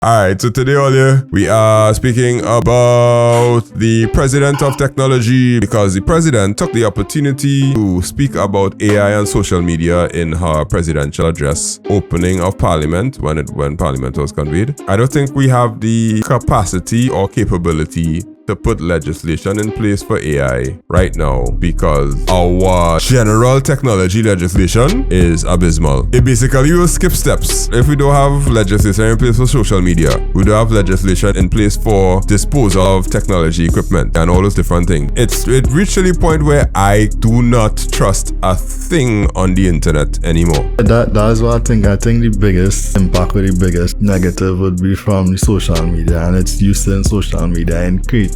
Alright, so today, Ollie, we are speaking about the president of technology because the president took the opportunity to speak about AI and social media in her presidential address, opening of parliament when parliament was convened. I don't think we have the capacity or capability to put legislation in place for AI right now because our general technology legislation is abysmal. It basically will skip steps. If we don't have legislation in place for social media, we don't have legislation in place for disposal of technology equipment and all those different things. It reached the point where I do not trust a thing on the internet anymore. That's what I think. I think the biggest impact or the biggest negative would be from the social media and its use in social media and creating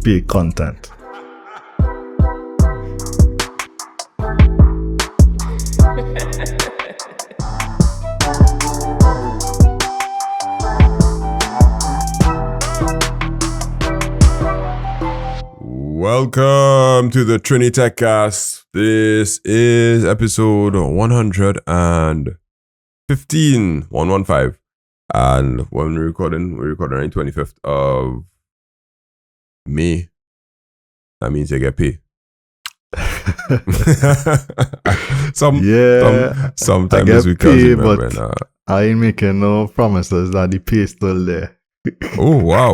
fake content. Welcome to the Trinitech Cast. This is episode 115. And when we're recording on the 25th of May. That means you get paid. Sometimes we can't remember. But I ain't making no promises that the pay is still there. Oh, wow.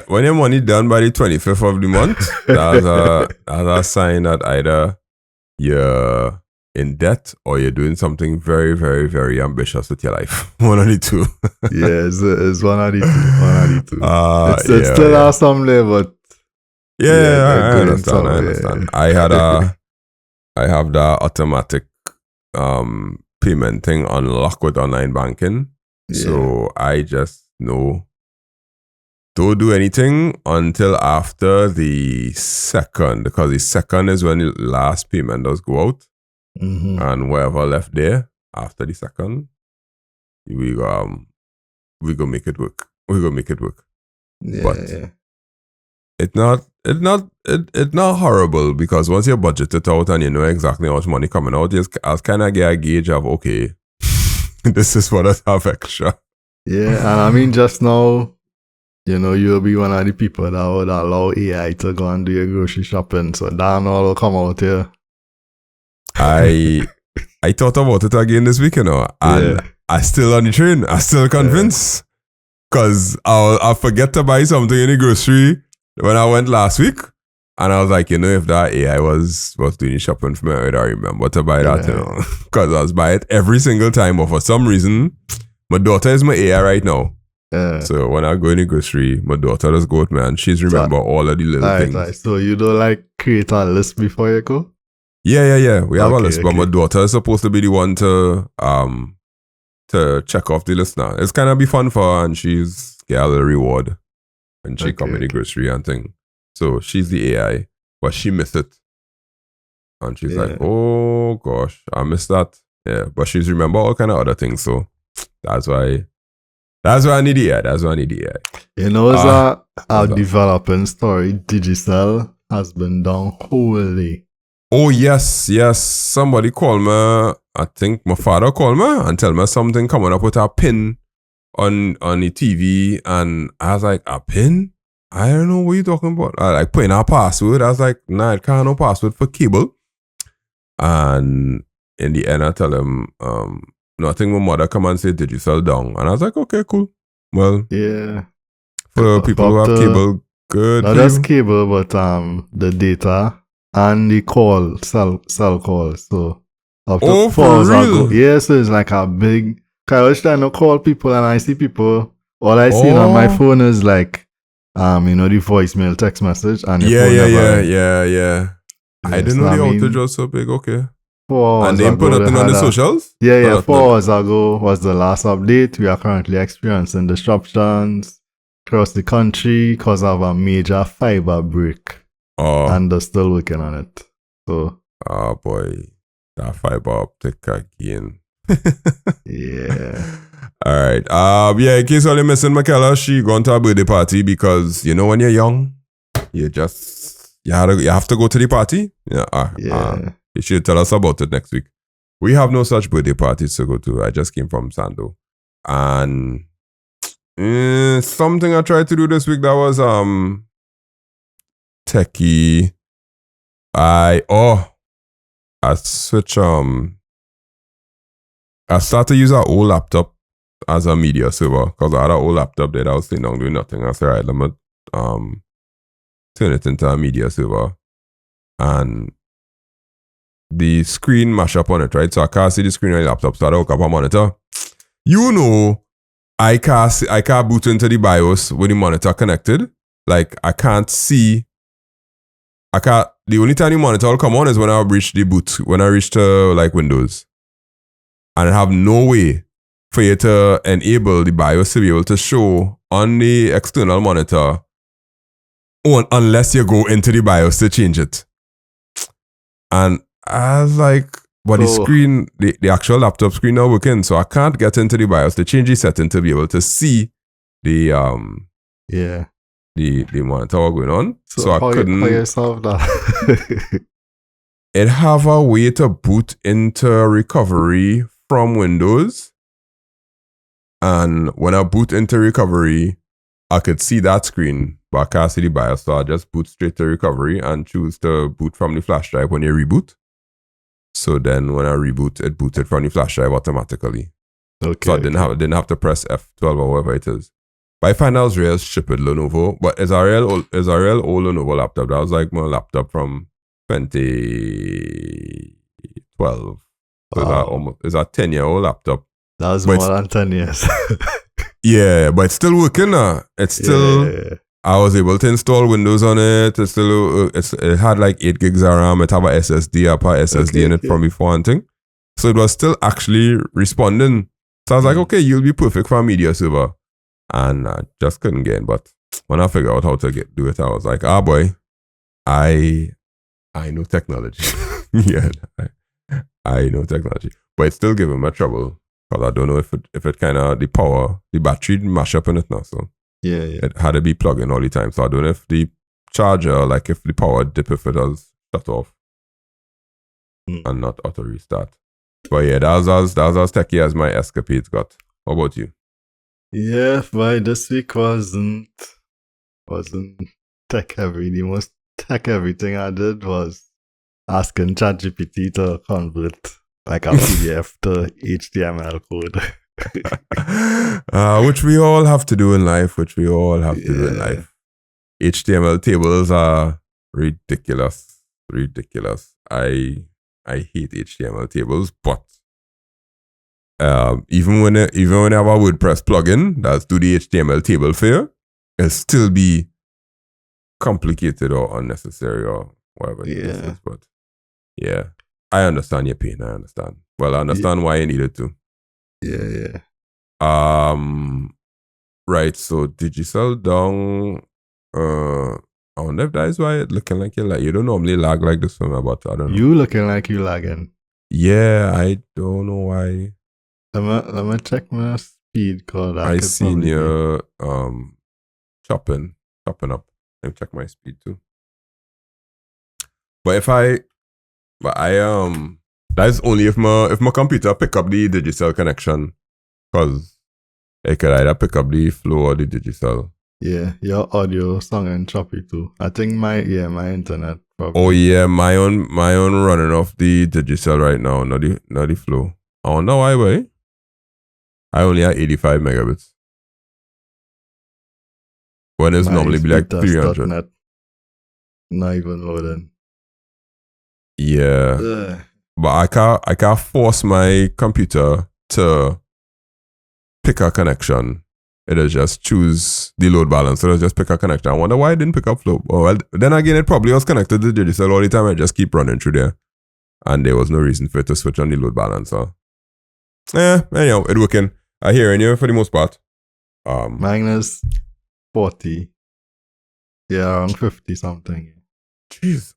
When your money done by the 25th of the month, that's a sign that either you're in debt or you're doing something very, very, very ambitious with your life. One of the two. Yeah, it's one of the two. It still has some level, but I understand. I have the automatic payment thing unlocked with online banking. Yeah. So I just know don't do anything until after the 2nd, because the 2nd is when the last payment does go out. Mm-hmm. And whatever left there after the 2nd, we go make it work. Yeah, but it's not horrible because once you budget it out and you know exactly how much money coming out, I kind of get a gauge of okay, this is what I have extra. Yeah, and I mean just now, you'll be one of the people that would allow AI to go and do your grocery shopping, so that all will come out here. I thought about it again this week, and I still on the train. I still convinced because I'll forget to buy something in the grocery when I went last week, and I was like, if that AI was doing the shopping for me, I don't remember to buy that, because I was buying it every single time. But for some reason, my daughter is my AI right now. So when I go in the grocery, my daughter just go with me, and she's remember all of the little things. Right. So you don't create a list before you go? Yeah. We have a list, but my daughter is supposed to be the one to check off the list now. It's kind of be fun for her, and she's get a little reward when she come in the grocery and thing. So she's the AI, but she missed it, and she's like, "Oh gosh, I missed that." Yeah, but she's remember all kind of other things. So that's why I need the AI. It's our developing story. Digicel has been down wholly. Oh, yes. Somebody called me. I think my father called me and tell me something coming up with a pin on the TV. And I was like, a pin? I don't know what you're talking about. I putting a password. I was like, nah, it can't no password for cable. And in the end, I tell him, no, I think my mother come and say, did you sell down? And I was like, okay, cool. Well, yeah. For people who have cable, good. Not just cable, but the data. And the cell calls. So after for real? So it's like a big. I was trying to call people and I see people. All I see on my phone is the voicemail text message and yeah. I didn't know the outage was so big. Okay. 4 hours and they put nothing on the socials? 4 hours ago was the last update. We are currently experiencing disruptions across the country because of a major fiber break. And they're still working on it. So. Oh boy, that fiber optic again. Yeah. All right. In case you're missing Michaela, she gone to a birthday party because when you're young, you have to go to the party. You should tell us about it next week. We have no such birthday parties to go to. I just came from Sando. And something I tried to do this week that was techie. I switch I started to use an old laptop as a media server because I had an old laptop that I was sitting down doing nothing. I said, all right, let me turn it into a media server. And the screen mash up on it, right? So I can't see the screen on the laptop, so I hook up a monitor. You know, I can't boot into the BIOS with the monitor connected. Like I can't see. The only time the monitor will come on is when I reach the boot, when I reach to like Windows. And I have no way for you to enable the BIOS to be able to show on the external monitor unless you go into the BIOS to change it. And I was like, but the screen, the actual laptop screen not working, so I can't get into the BIOS to change the setting to be able to see the monitor going on. So I couldn't. How you solve that? It have a way to boot into recovery from Windows. And when I boot into recovery, I could see that screen, but I can't see the BIOS. So I just boot straight to recovery and choose to boot from the flash drive when you reboot. So then when I reboot, it booted from the flash drive automatically. Okay. So I didn't have to press F12 or whatever it is. But I find that was real stupid Lenovo. But it's a real old Lenovo laptop. That was like my laptop from 2012. So it's a 10-year-old laptop. That was more than 10 years. Yeah, but it's still working now. It's still... Yeah. I was able to install Windows on it. It's still... it had like 8 gigs of RAM. It had a SSD, in it from before and thing. So it was still actually responding. So I was like, okay, you'll be perfect for a media server. And I just couldn't get in. But when I figured out how to do it, I was like, boy, I know technology. Yeah, I know technology. But it's still giving me trouble. Because I don't know if it kind of, the battery mash up in it now. So yeah. It had to be plugged in all the time. So I don't know if the charger, like if the power dip, if it has shut off and not auto restart. But yeah, that was as techie as my escapades got. How about you? Yeah, but this week wasn't tech heavy. The most tech heavy thing I did was asking ChatGPT to convert like a PDF to HTML code. Which we all have to do in life. HTML tables are ridiculous. I hate HTML tables, but even when I have a WordPress plugin that's do the HTML table for you, it'll still be complicated or unnecessary or whatever it is. But yeah, I understand your pain. I understand. Well, I understand why you needed to. Yeah. Right. So Digicel down. I wonder if that is why it's looking like you don't normally lag like this one, but I don't know. You looking like you lagging. Yeah, I don't know why. Let me check my speed code. I seen you chopping up. Let me check my speed too. But that's only if my computer pick up the Digicel connection, because it could either pick up the flow or the Digicel. Yeah, your audio song and choppy too. I think my internet probably. Oh yeah, my own running off the Digicel right now, not the flow. I don't know why, boy. I only have 85 megabits. When it's normally be like 300. Not even loading. Yeah. But I can't force my computer to pick a connection. It'll just choose the load balance. It'll just pick a connection. I wonder why it didn't pick up flow. Oh, well, then again, it probably was connected to Digicel all the time. I just keep running through there. And there was no reason for it to switch on the load balancer. Anyhow, it working. I hear you for the most part. Mine is 40. Yeah, around 50 something. Jeez,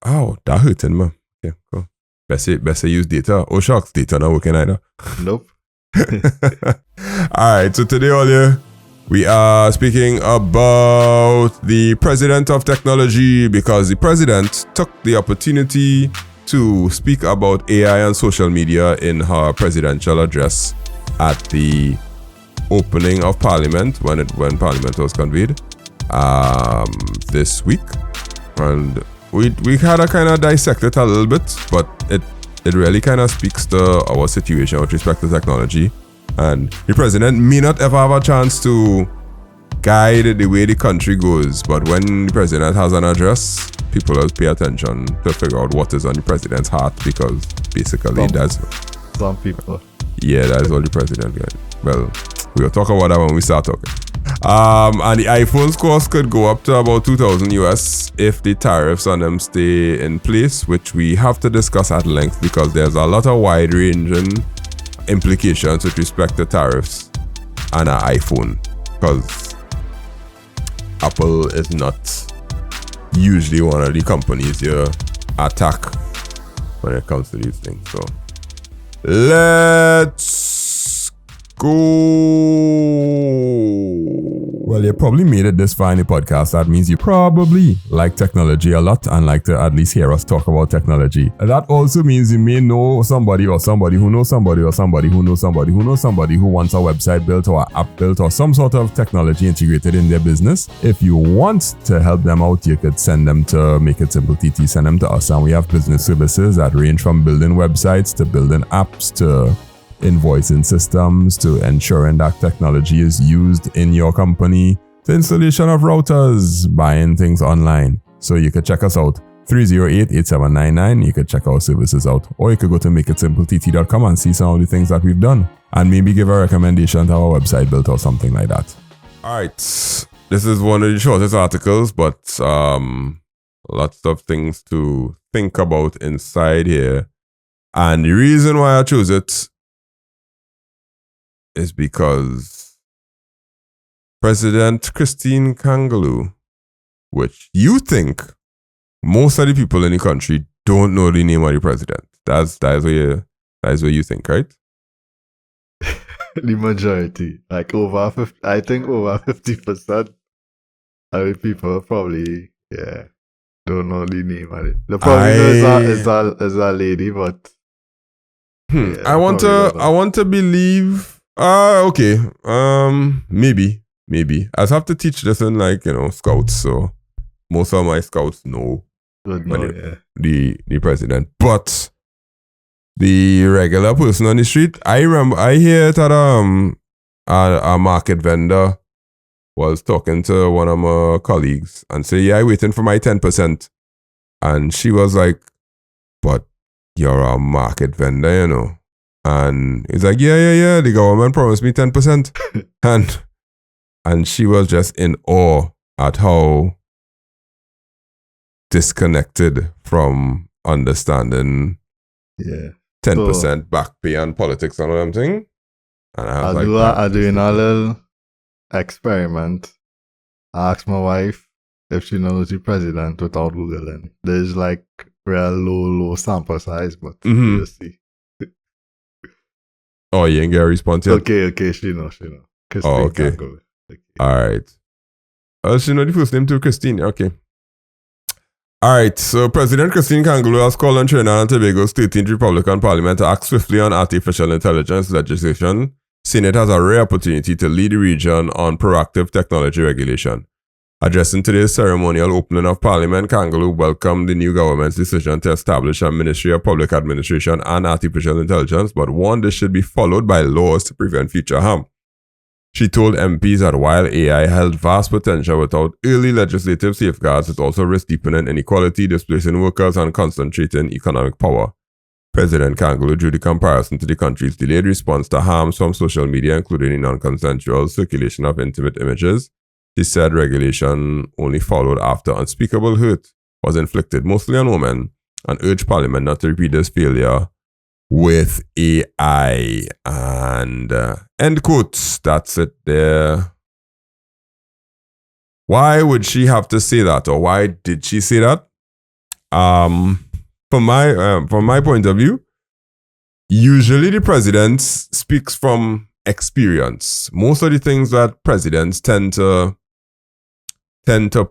that hurting, man. Yeah, cool. Best use data. Oh, shucks, data not working either. Nope. Alright, so today, all we are speaking about the president of technology, because the president took the opportunity to speak about AI and social media in her presidential address at the opening of Parliament when Parliament was convened this week, and we had to kind of dissect it a little bit, but it really kind of speaks to our situation with respect to technology. And the president may not ever have a chance to guide the way the country goes, but when the president has an address, people will pay attention to figure out what is on the president's heart, because basically that's some people. Yeah, that's all the president got. Well, we'll talk about that when we start talking. And the iPhone's cost could go up to about $2,000 US if the tariffs on them stay in place, which we have to discuss at length because there's a lot of wide-ranging implications with respect to tariffs on an iPhone, because Apple is not usually one of the companies you attack when it comes to these things. So let's go. Well, you probably made it this far in the podcast. That means you probably like technology a lot and like to at least hear us talk about technology. And that also means you may know somebody or somebody who knows somebody or somebody who knows somebody who knows somebody who wants a website built or an app built or some sort of technology integrated in their business. If you want to help them out, you could send them to Make It Simple TT, send them to us, and we have business services that range from building websites to building apps to invoicing systems to ensuring that technology is used in your company to installation of routers, buying things online. So you could check us out, 308-8799. You could check our services out, or you could go to makeitsimplett.com and see some of the things that we've done and maybe give a recommendation to our website built or something like that. All right, this is one of the shortest articles, but lots of things to think about inside here. And the reason why I chose it is because President Christine Kangaloo, which you think most of the people in the country don't know the name of the president. That is what you think, right? The majority, like over 50, I think over 50% of the people probably don't know the name of it. The probably know is a lady, but I want to believe. Okay. Maybe. I have to teach this in scouts, so most of my scouts know the president. But the regular person on the street, I hear it at a market vendor was talking to one of my colleagues and say, yeah, I'm waiting for my 10%. And she was like, but you're a market vendor, you know. And he's like, yeah, the government promised me 10%. and she was just in awe at how disconnected from understanding 10% back pay and politics and all them thing. And I was doing a little experiment. I asked my wife if she knows the president without Googling. There's like real low sample size, but we'll see. Oh, you ain't get a response yet? Okay, she know. Christine okay. Kangaloo. Okay. Alright. She know the first name too, Christine. Okay. Alright, so President Christine Kangaloo has called on Trinidad and Tobago's 13th Republican Parliament to act swiftly on artificial intelligence legislation, saying it has a rare opportunity to lead the region on proactive technology regulation. Addressing today's ceremonial opening of Parliament, Kangaloo welcomed the new government's decision to establish a Ministry of Public Administration and Artificial Intelligence, but warned this should be followed by laws to prevent future harm. She told MPs that while AI held vast potential without early legislative safeguards, it also risks deepening inequality, displacing workers, and concentrating economic power. President Kangaloo drew the comparison to the country's delayed response to harms from social media, including the non-consensual circulation of intimate images. She said regulation only followed after unspeakable hurt was inflicted mostly on women, and urged Parliament not to repeat this failure with AI. And end quotes. That's it there. Why would she have to say that, or why did she say that? From my point of view, usually the president speaks from experience. Most of the things that presidents tend to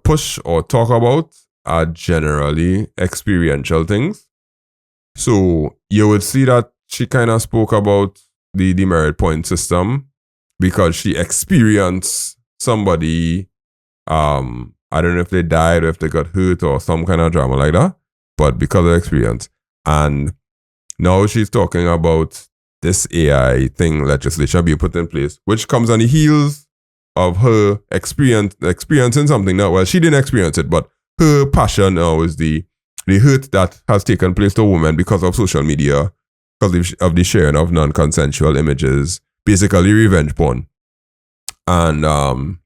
push or talk about are generally experiential things. So you would see that she kind of spoke about the merit point system because she experienced somebody, I don't know if they died or if they got hurt or some kind of drama like that, but because of experience. And now she's talking about this AI thing, legislation being put in place, which comes on the heels of her experiencing something that, well, she didn't experience it, but her passion now is the hurt that has taken place to women because of social media, because of the sharing of non-consensual images, basically revenge porn. And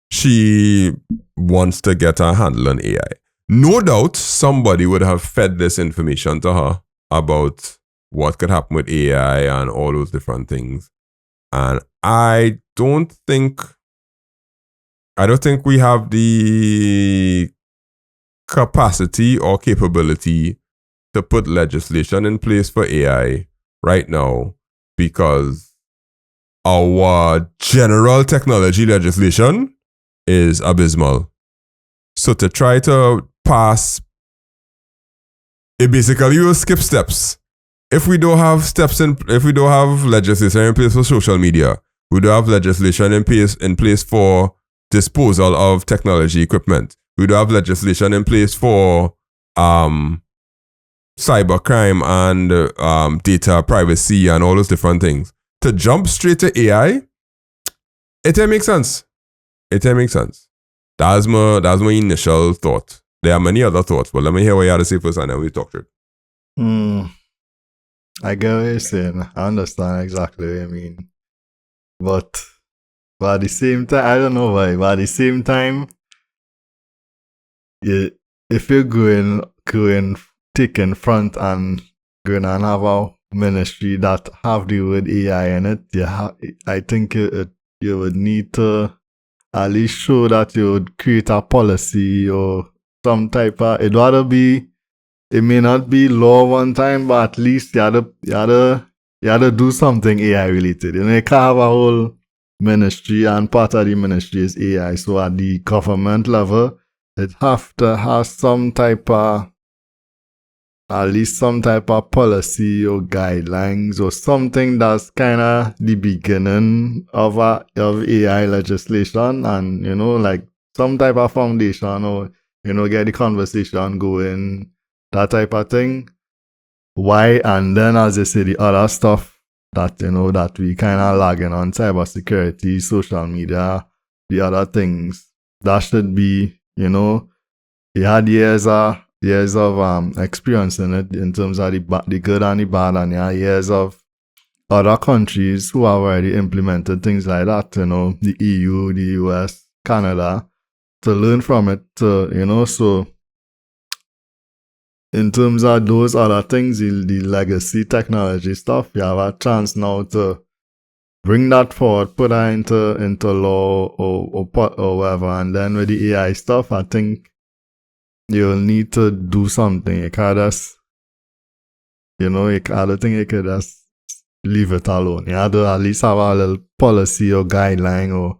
she wants to get her handle on AI. No doubt somebody would have fed this information to her about what could happen with AI and all those different things. And I don't think we have the capacity or capability to put legislation in place for AI right now, because our general technology legislation is abysmal. So to try to pass, it basically will skip steps. If we don't have legislation in place for social media, we don't have legislation in place for disposal of technology equipment. We don't have legislation in place for cybercrime and data privacy and all those different things. To jump straight to AI, it didn't make sense. That's my initial thought. There are many other thoughts, but let me hear what you had to say first and then we talk through it. I get what you're saying. I understand exactly what you mean. But at the same time, I don't know why, but at the same time, if you're going taking front and going and have a ministry that have the word AI in it, I think you would need to at least show that you would create a policy or some type of, it may not be law one time, but at least you had to do something AI related. You can't have a whole ministry and part of the ministry is AI. So at the government level, it have to have some type of, at least some type of policy or guidelines or something that's kind of the beginning of AI legislation, and like some type of foundation, or get the conversation going, that type of thing. Why? And then, as I say, the other stuff that that we kind of lagging on, cybersecurity, social media, the other things that should be, he had years of experience in it in terms of the good and the bad, and years of other countries who have already implemented things like that, the EU, the US, Canada, to learn from it, so in terms of those other things, the legacy technology stuff, you have a chance now to bring that forward, put that into law or whatever, and then with the AI stuff, I think you'll need to do something. You can't just, I don't think you could just leave it alone. You have to at least have a little policy or guideline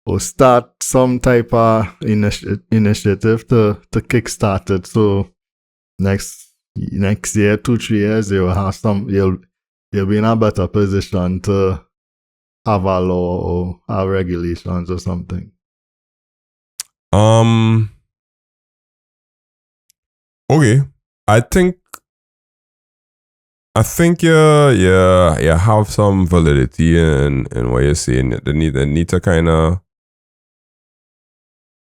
or start some type of initiative to kickstart it. So next year, 2-3 years, you'll be in a better position to have a law or have regulations or something. Okay, I think you have some validity in what you're saying. They need to kind of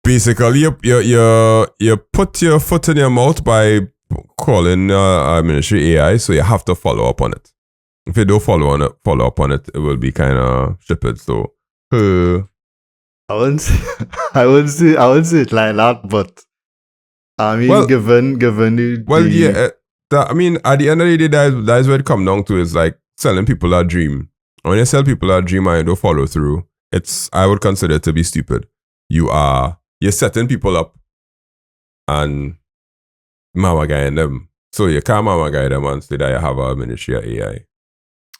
basically you put your foot in your mouth by calling ministry AI, so you have to follow up on it. If you don't follow up on it, it will be kind of stupid. So I wouldn't say it like that, but I mean, well, given the I mean, at the end of the day, that is what it comes down to, is like selling people a dream. When you sell people a dream and you don't follow through, I would consider it to be stupid. You're setting people up and mama guy them. So you can't mama guy them and say that you have a ministry of AI.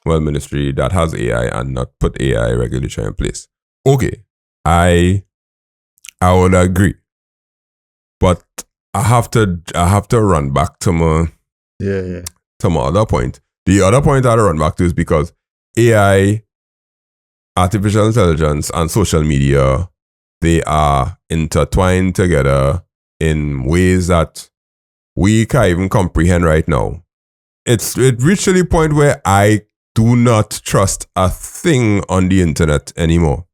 Well, ministry that has AI and not put AI regulation in place. Okay, I would agree, but I have to run back to my to my other point. The other point I run back to is because AI artificial intelligence and social media, they are intertwined together in ways that we can't even comprehend right now. It reached to the point where I do not trust a thing on the internet anymore.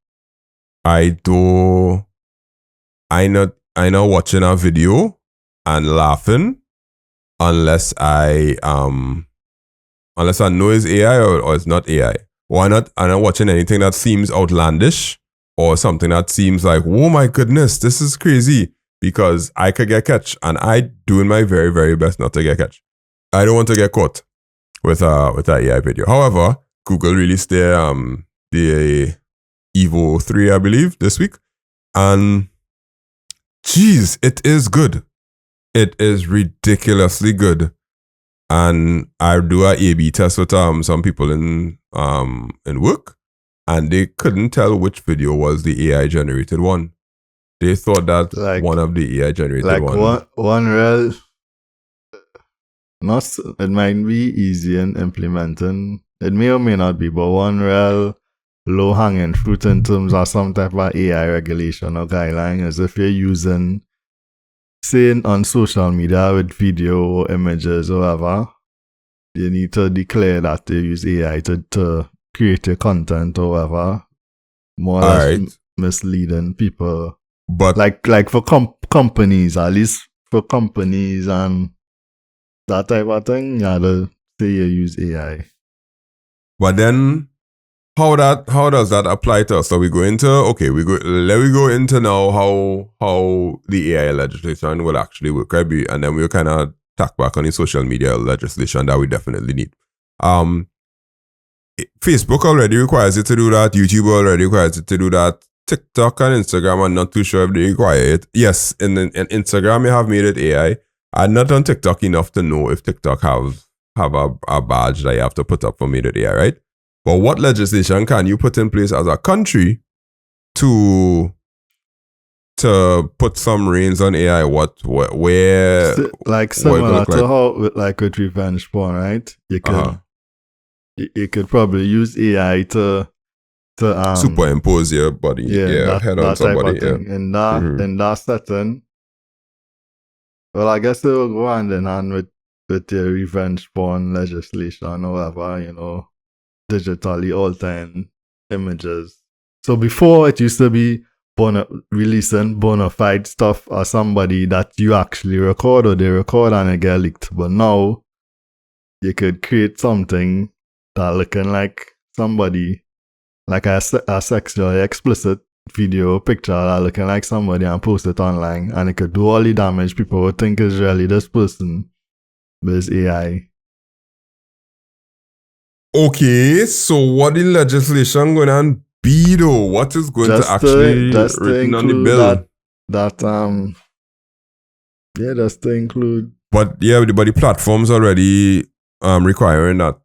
I know watching a video and laughing unless I know it's AI or it's not AI. Or I'm not watching anything that seems outlandish or something that seems like, oh my goodness, this is crazy, because I could get catch, and I doing my very, very best not to get catch. I don't want to get caught with that AI video. However, Google released their the Evo 3, I believe, this week. And geez, it is good. It is ridiculously good. And I do a A/B test with some people in work, and they couldn't tell which video was the AI generated one. They thought that one of the AI generated one real. It might be easy in implementing. It may or may not be, but one real low-hanging fruit in terms of some type of AI regulation or guideline is if you're using, say, on social media with video or images or whatever, you need to declare that they use AI to create your content or whatever. More or less misleading people. But like for companies, at least for companies and that type of thing, you have to say you use AI. But then, how does that apply to us? So we go into now how the AI legislation will actually work, right? And then we'll kind of tack back on the social media legislation that we definitely need. Facebook already requires it to do that. YouTube already requires it to do that. TikTok and Instagram, I'm not too sure if they require it. Yes, in Instagram, they have made it AI. I'm not on TikTok enough to know if TikTok have a badge that you have to put up for made it AI, right? But what legislation can you put in place as a country to put some reins on AI? Where similar to how with revenge porn, right? You could probably use AI to superimpose your body, head on somebody, in that setting. Well, I guess it will go hand in hand with the revenge porn legislation or whatever, digitally altering images. So before, it used to be releasing bona fide stuff or somebody that you actually record or they record and it get leaked. But now, you could create something that looking like somebody, like a sexually explicit video picture that looking like somebody and post it online, and it could do all the damage. People would think is really this person, but it's AI. Okay, so what the legislation going to be though? What is going to actually written on the bill? Just to include. But the platforms already requiring that.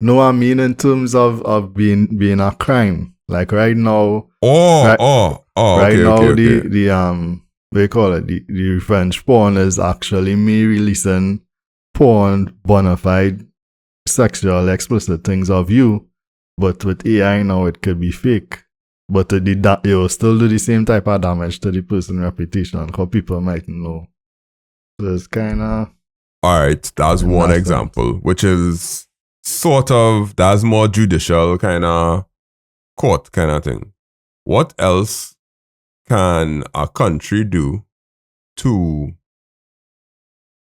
No, I mean in terms of being a crime. Like right now. Okay. The they call it the revenge porn is actually me releasing porn, bona fide, sexual, explicit things of you. But with AI now, it could be fake. But it will still do the same type of damage to the person's reputation, because people might know. So it's kind of. Alright, that's one example, which is sort of, that's more judicial kind of court kind of thing. What else can a country do to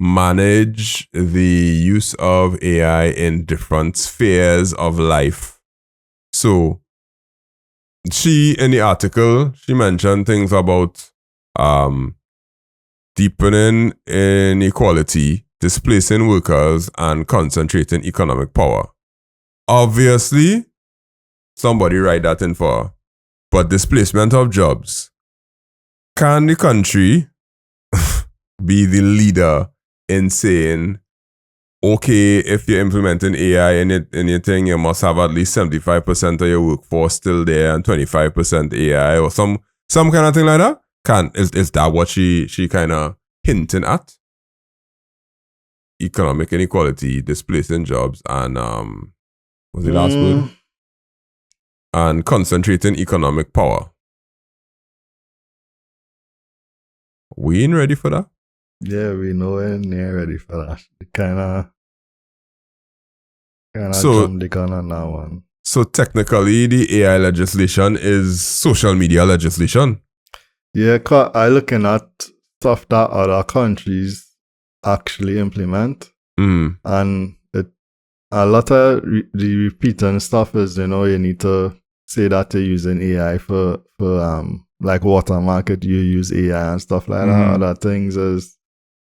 manage the use of AI in different spheres of life? So, in the article, she mentioned things about deepening inequality, displacing workers, and concentrating economic power. Obviously, somebody write that in for. But displacement of jobs. Can the country be the leader in saying, okay, if you're implementing AI in your thing, you must have at least 75% of your workforce still there and 25% AI or some kind of thing like that? Is that what she kind of hinting at? Economic inequality, displacing jobs, and what's the last word? and concentrating economic power. We ain't ready for that? Yeah, we know we're near ready for that. Kind of jump the gun on that one. So technically, the AI legislation is social media legislation. Yeah, I looking at stuff that other countries actually implement, and a lot of the repeating stuff is, you need to say that you're using AI for like watermark it, you use AI and stuff like that. Other things is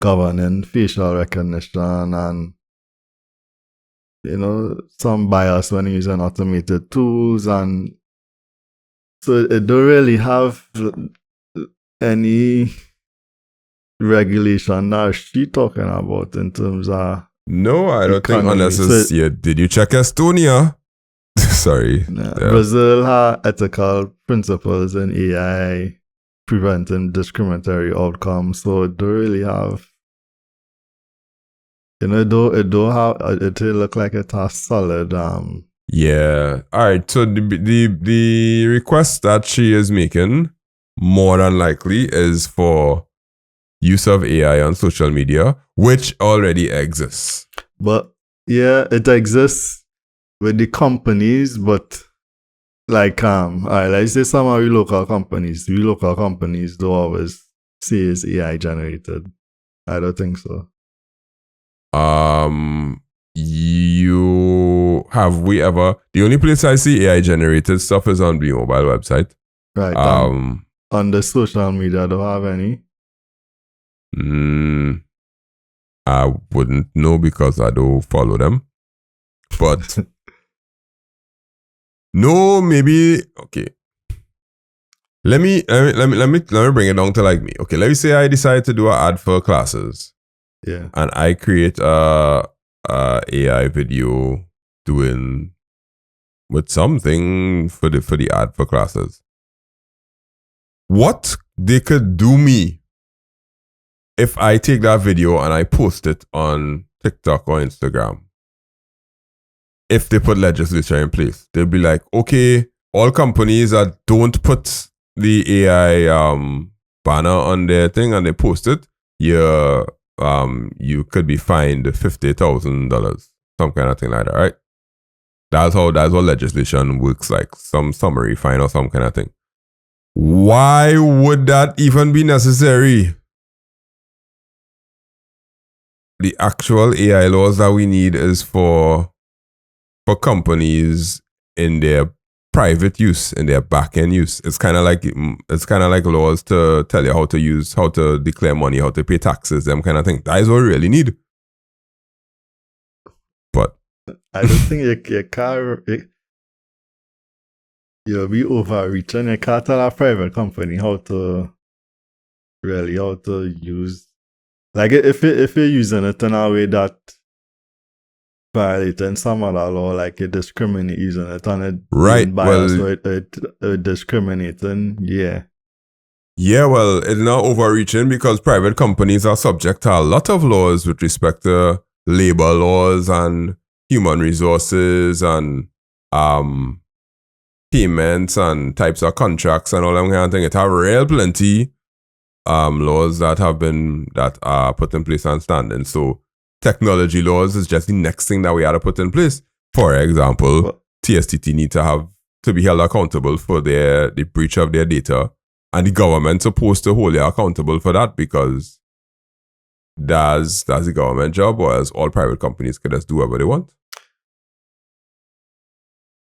governing facial recognition and some bias when using automated tools, and so it don't really have any regulation that she talking about in terms of no, I don't economy. think unless it's did you check Estonia? Sorry. Yeah. Brazil has ethical principles in AI preventing discriminatory outcomes, so it don't really have it look like it has solid yeah. Alright, so the request that she is making more than likely is for use of AI on social media, which already exists. But yeah, it exists with the companies, but like alright, let's say some of the local companies don't always say it's AI generated. I don't think so. The only place I see AI generated stuff is on the mobile website. Right. On the social media, don't have any? I wouldn't know because I don't follow them. But no, maybe okay. Let me bring it down to like me. Okay, let me say I decide to do an ad for classes. Yeah. And I create a AI video doing with something for the ad for classes. What they could do me if I take that video and I post it on TikTok or Instagram. If they put legislation in place, they'll be like, okay, all companies that don't put the AI banner on their thing and they post it, you could be fined $50,000, some kind of thing like that, right? That's what legislation works like, some summary fine or some kind of thing. Why would that even be necessary? The actual AI laws that we need is for companies in their private use, in their back-end use. It's kind of like laws to tell you how to declare money, how to pay taxes, them kind of thing. That is what we really need. But I don't think you can't. You'll be overreaching. You can't tell a private company how to use. Like if you're using it in a way that violating some other law, like you discriminate using it and it right, bias, so it discriminating, yeah. Yeah, well, it's not overreaching because private companies are subject to a lot of laws with respect to labor laws and human resources and payments and types of contracts and all that kind of thing. It have real plenty laws that are put in place and standing. So technology laws is just the next thing that we had to put in place. For example, TSTT need to be held accountable for the breach of their data, and the government supposed to hold you accountable for that because that's the government job, whereas all private companies can just do whatever they want.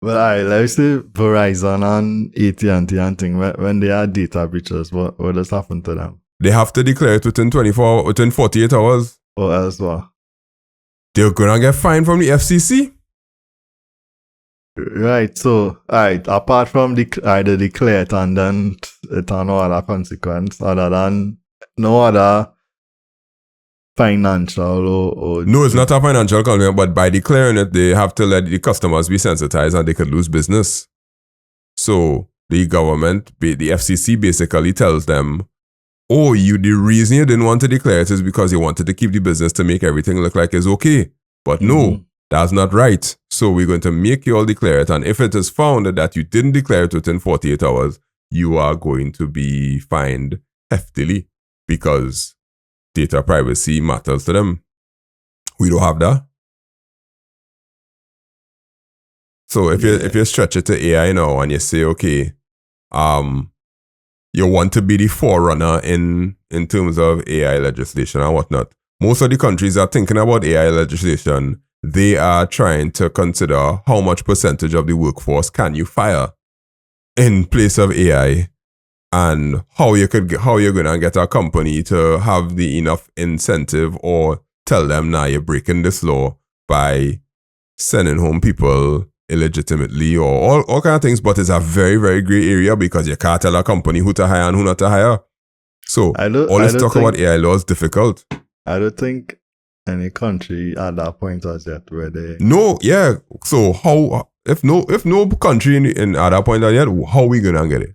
Well, let's say Verizon and AT&T and thing, when they are data breaches, what does happen to them? They have to declare it within 48 hours. Or else what? They're gonna get fined from the FCC. Right, so, apart from either declare it and then it has no other consequence other than no other financial or no, it's not a financial consequence, but by declaring it, they have to let the customers be sensitized and they could lose business. So the government, the FCC basically tells them, oh, the reason you didn't want to declare it is because you wanted to keep the business to make everything look like it's okay. But no, That's not right. So we're going to make you all declare it. And if it is found that you didn't declare it within 48 hours, you are going to be fined heftily because data privacy matters to them. We don't have that. So if you stretch it to AI now and you say, okay, you want to be the forerunner in terms of AI legislation and whatnot. Most of the countries are thinking about AI legislation. They are trying to consider how much percentage of the workforce can you fire in place of AI, and how you're gonna get a company to have the enough incentive or tell them, nah, you're breaking this law by sending home people illegitimately or all kind of things. But it's a very, very gray area because you can't tell a company who to hire and who not to hire. So all this talk about AI law is difficult. I don't think any country at that point as yet where they... No, yeah. So how, if no country in at that point as yet, how we gonna get it?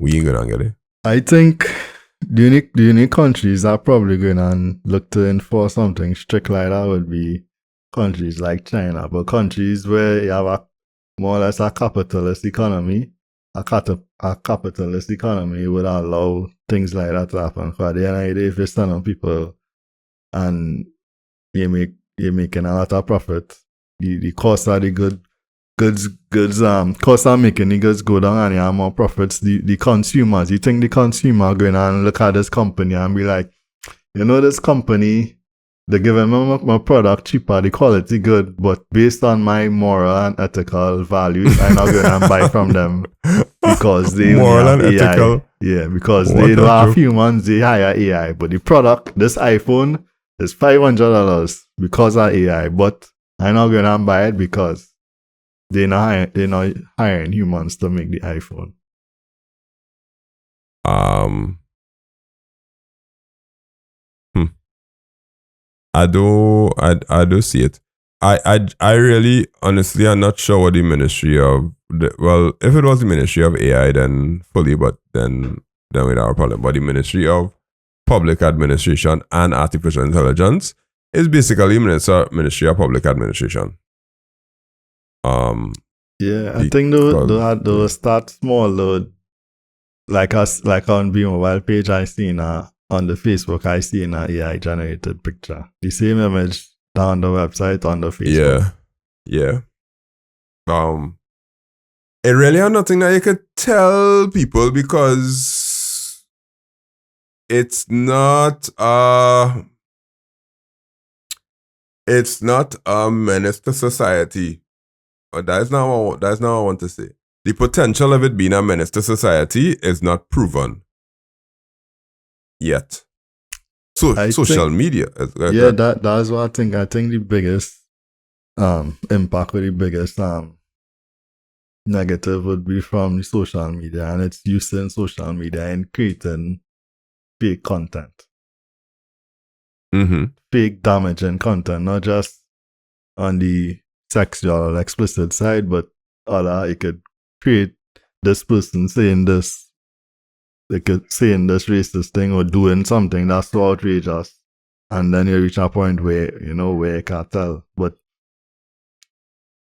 We ain't gonna get it. I think the unique countries are probably gonna look to enforce something strict like that would be countries like China, but countries where you have a more or less a capitalist economy, a capitalist economy would allow things like that to happen. For the end of the day, if you stand on people and you're making a lot of profit, the cost of the goods cost of making the goods go down and you have more profits. The consumers, you think the consumer going and look at this company and be like, you know, this company, they're giving me my product cheaper, the quality good, but based on my moral and ethical values, I'm not going to buy from them because they moral only have and AI. ethical. Yeah, because they don't have humans, they hire AI. But the product, this iPhone, is $500 because of AI, but I'm not going to buy it because they're not hiring humans to make the iPhone. I do see it. I really, honestly, I'm not sure what the Ministry of, well, if it was the Ministry of AI, then fully, but then we don't have a problem. But the Ministry of Public Administration and Artificial Intelligence is basically Ministry of Public Administration. Yeah, I think they'll start small though. Like on the mobile page, I seen on the Facebook, I seen an AI generated picture. The same image down the website on the Facebook. Yeah. It really is nothing that you could tell people because it's not a menace to society. But that's not what I want to say. The potential of it being a menace to society is not proven yet. So social media. That's what I think. I think the biggest impact or the biggest negative would be from the social media and its use in social media in creating fake content. Mm-hmm. Fake damaging content, not just on the sexual explicit side, but it could create this person saying this, they could saying this racist thing or doing something that's so outrageous, and then you reach a point where you can't tell. But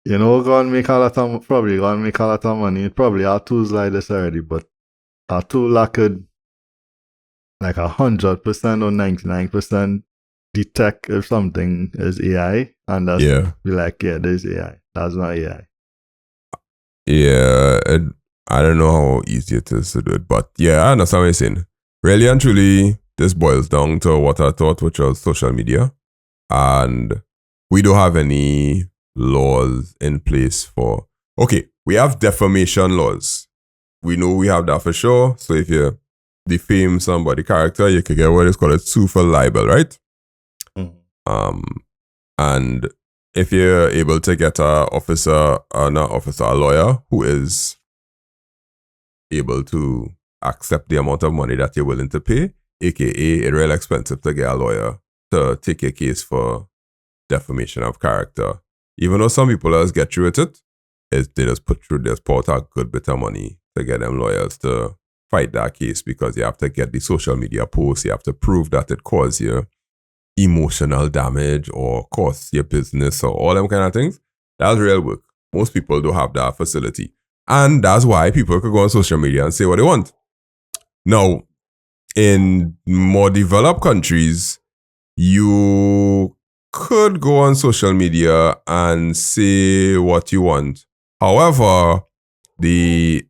gonna make a lot of money. Probably our tools like this already, but our tool that could like 100% or 99% detect if something is AI, and that's be like, yeah, there's AI. That's not AI. Yeah, I don't know how easy it is to do it, but yeah, I understand what you're saying. Really and truly, this boils down to what I thought, which was social media, and we don't have any laws in place for. Okay, we have defamation laws. We know we have that for sure. So if you defame somebody's character, you can get what is called a sue for libel, right? And if you're able to get a lawyer who is able to accept the amount of money that you're willing to pay, aka it's real expensive to get a lawyer to take a case for defamation of character. Even though some people else get through with it, they just pour out a good bit of money to get them lawyers to fight that case because you have to get the social media posts, you have to prove that it caused you emotional damage or cost your business or all them kind of things, that's real work. Most people don't have that facility. And that's why people could go on social media and say what they want. Now, in more developed countries, you could go on social media and say what you want. However, the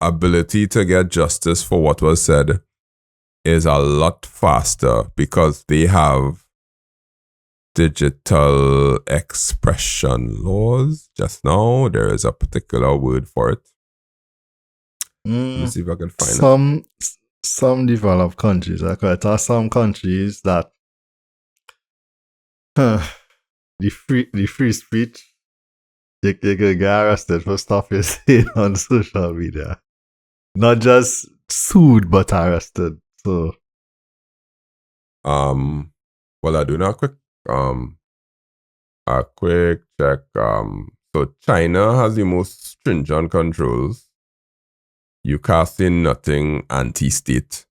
ability to get justice for what was said is a lot faster because they have digital expression laws. Just now, there is a particular word for it. Let me see if I can find it. Some developed countries, like there are some countries that the free speech, you could get arrested for stuff you say on social media. Not just sued, but arrested. So, well, I do not a quick check. So China has the most stringent controls. You cast in nothing anti-state,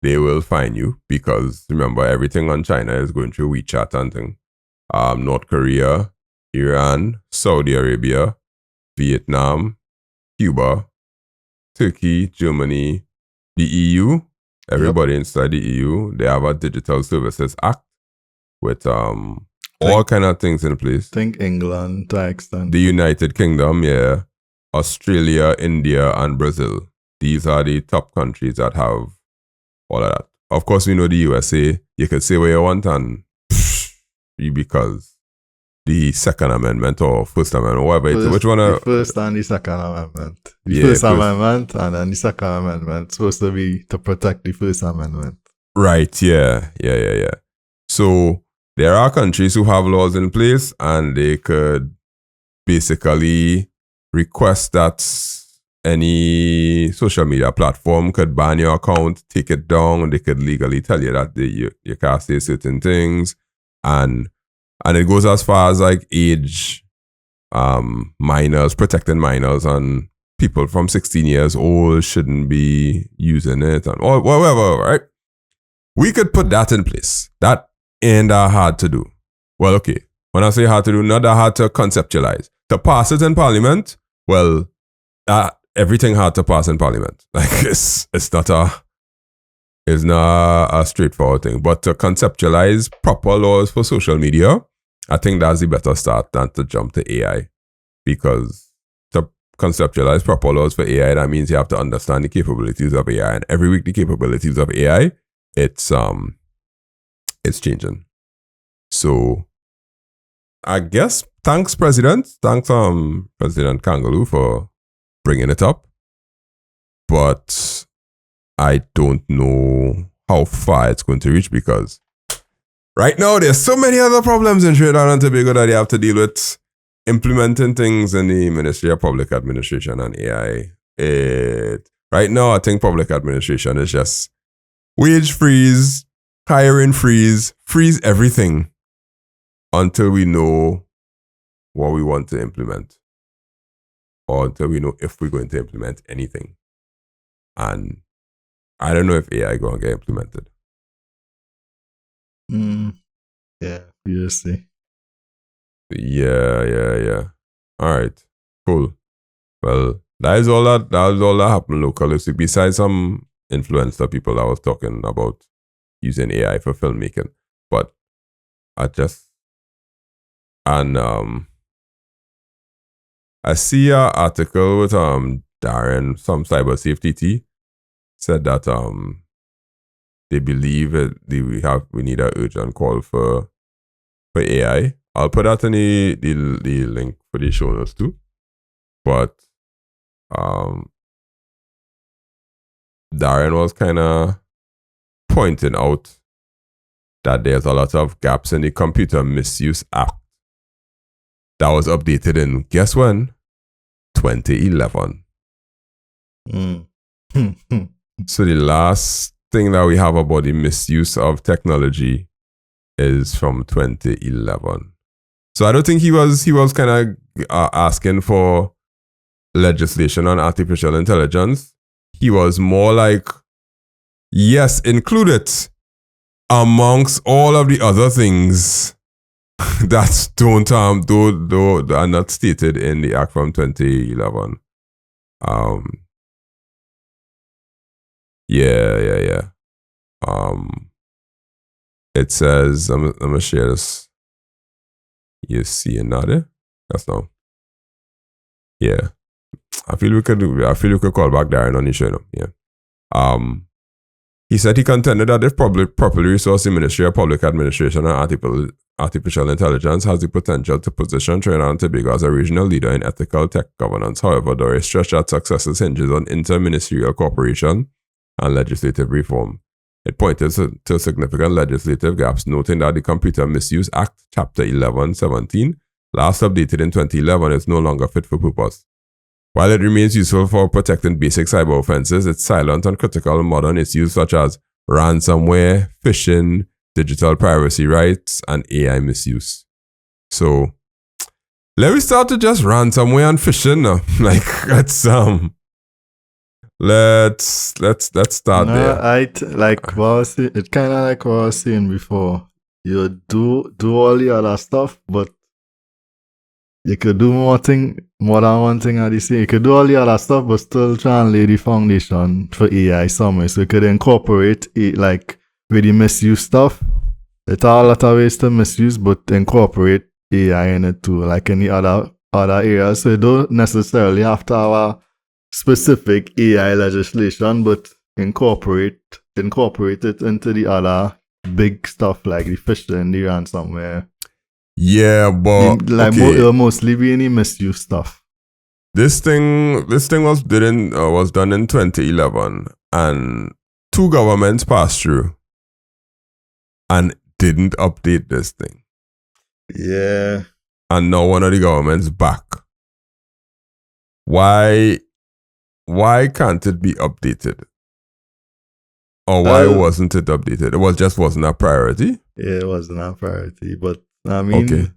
they will fine you because remember everything on China is going through WeChat and thing. North Korea, Iran, Saudi Arabia, Vietnam, Cuba, Turkey, Germany, the EU. Everybody inside the EU, they have a Digital Services Act with all kind of things in place. Think England to extent. The United Kingdom, yeah. Australia, India, and Brazil. These are the top countries that have all of that. Of course, we know the USA. You could say what you want and because the Second Amendment or First Amendment, whatever it's which one? The First and the Second Amendment. The First Amendment and then the Second Amendment supposed to be to protect the First Amendment. Right, yeah. So there are countries who have laws in place and they could basically request that any social media platform could ban your account, take it down. They could legally tell you that you can't say certain things. And it goes as far as like age, minors, protecting minors, and people from 16 years old shouldn't be using it and or whatever, right? We could put that in place. That ain't that hard to do. Well, okay. When I say hard to do, not that hard to conceptualize. To pass it in Parliament, well, everything hard to pass in Parliament. Like it's not a straightforward thing. But to conceptualize proper laws for social media, I think that's the better start than to jump to AI. Because to conceptualize proper laws for AI, that means you have to understand the capabilities of AI. And every week the capabilities of AI, it's changing. So I guess thanks President President Kangaloo for bringing it up. But I don't know how far it's going to reach because right now there's so many other problems in Trinidad and Tobago that they have to deal with. Implementing things in the Ministry of Public Administration and AI. Right now I think public administration is just wage freeze, hiring freeze everything until we know what we want to implement or until we know if we're going to implement anything. And I don't know if AI going to get implemented. Yeah, we'll see. Yeah. All right, cool. Well, that is all that happened locally. So besides some influencer people that was talking about using AI for filmmaking, but I see an article with Darren, some cyber safety tea, said that they believe we need an urgent call for AI. I'll put that in the link for the show notes too. But Darren was kind of pointing out that there's a lot of gaps in the Computer Misuse Act that was updated in, guess when? 2011. So the last thing that we have about the misuse of technology is from 2011. So I don't think he was kind of asking for legislation on artificial intelligence. He was more like, yes, include it, amongst all of the other things that don't are not stated in the Act from 2011. Yeah. It says, I'm gonna share this. You see another? That's now. Yeah. I feel we could call back Darren on the show. Yeah. He said he contended that if properly resourced, the Ministry of Public Administration and Artificial Intelligence has the potential to position Trinidad and Tobago as a regional leader in ethical tech governance. However, there is stress that success hinges on inter-ministerial cooperation and legislative reform. It pointed to significant legislative gaps, noting that the Computer Misuse Act, Chapter 1117, last updated in 2011, is no longer fit for purpose. While it remains useful for protecting basic cyber offenses, it's silent on critical modern issues such as ransomware, phishing, digital privacy rights, and AI misuse. So, let me start to just ransomware and phishing now. Let's start there. It's kind of like what I was saying before. You do all the other stuff, but you could do more than one thing at the same. You could do all the other stuff, but still try and lay the foundation for AI somewhere. So you could incorporate it, like with the misuse stuff. It's a lot of ways to misuse, but incorporate AI in it too, like any other areas. So you don't necessarily have to have a specific AI legislation, but incorporate it into the other big stuff like the phishing, the ransomware. Yeah, but it'll mostly be any misuse stuff. This thing was done in 2011, and 2 governments passed through and didn't update this thing. Yeah. And now one of the governments back. Why can't it be updated? Or why wasn't it updated? It wasn't a priority? Yeah, it wasn't a priority. But I mean,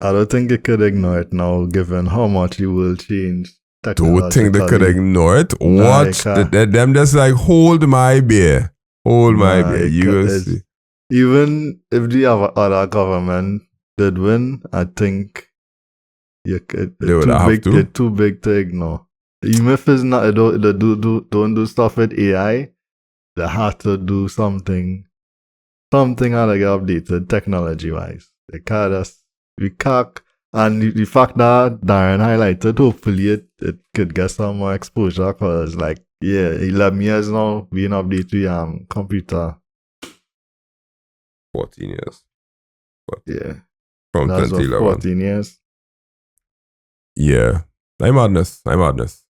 I don't think they could ignore it now, given how much it will change. Don't think they could ignore it? Watch them just like, hold my beer. Hold my beer. You will see. Even if the other government did win, I think they would have to. They're too big to ignore. Even if it's not, don't do stuff with AI, they have to do something how to get updated technology-wise. And the fact that Darren highlighted, hopefully it could get some more exposure, because 11 years now being updated computer. 14 years. Yeah. From 2011. 14 years. Yeah. I'm madness.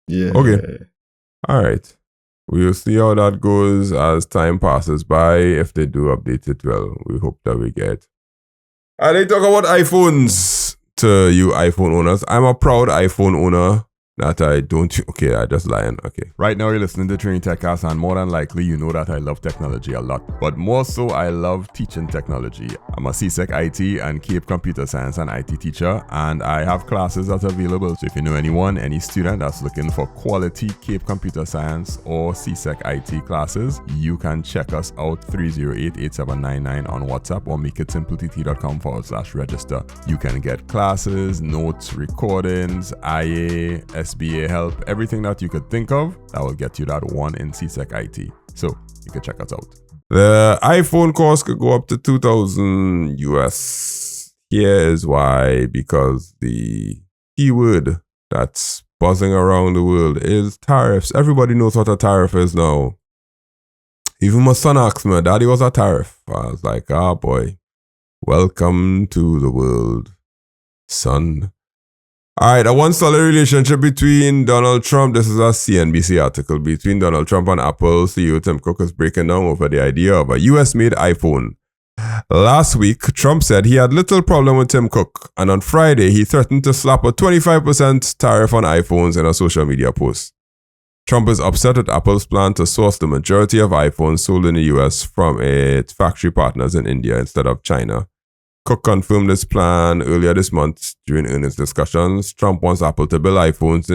Yeah. Okay. All right. We'll see how that goes as time passes by. If they do update it, well, we hope that we get. And they talk about iPhones to you iPhone owners. I'm a proud iPhone owner. That I don't. Okay, I just lying. Okay. Right now you're listening to Trini Techcast, and more than likely you know that I love technology a lot. But more so, I love teaching technology. I'm a CSEC IT and Cape Computer Science and IT teacher, and I have classes that are available. So if you know any student that's looking for quality Cape Computer Science or CSEC IT classes, you can check us out 308-8799 on WhatsApp or makeitsimplett.com/register. You can get classes, notes, recordings, IA, SBA help, everything that you could think of that will get you that one in CSEC IT. So you can check us out. The iPhone cost could go up to $2,000 US. Here is why: because the keyword that's buzzing around the world is tariffs. Everybody knows what a tariff is now. Even my son asked me, Daddy, what's a tariff? I was like, boy, welcome to the world, son. All right, a one-solid relationship between Donald Trump, this is a CNBC article, between Donald Trump and Apple CEO Tim Cook is breaking down over the idea of a US-made iPhone. Last week, Trump said he had little problem with Tim Cook, and on Friday, he threatened to slap a 25% tariff on iPhones in a social media post. Trump is upset at Apple's plan to source the majority of iPhones sold in the US from its factory partners in India instead of China. Cook confirmed this plan earlier this month during earnings discussions. Trump wants Apple to build iPhones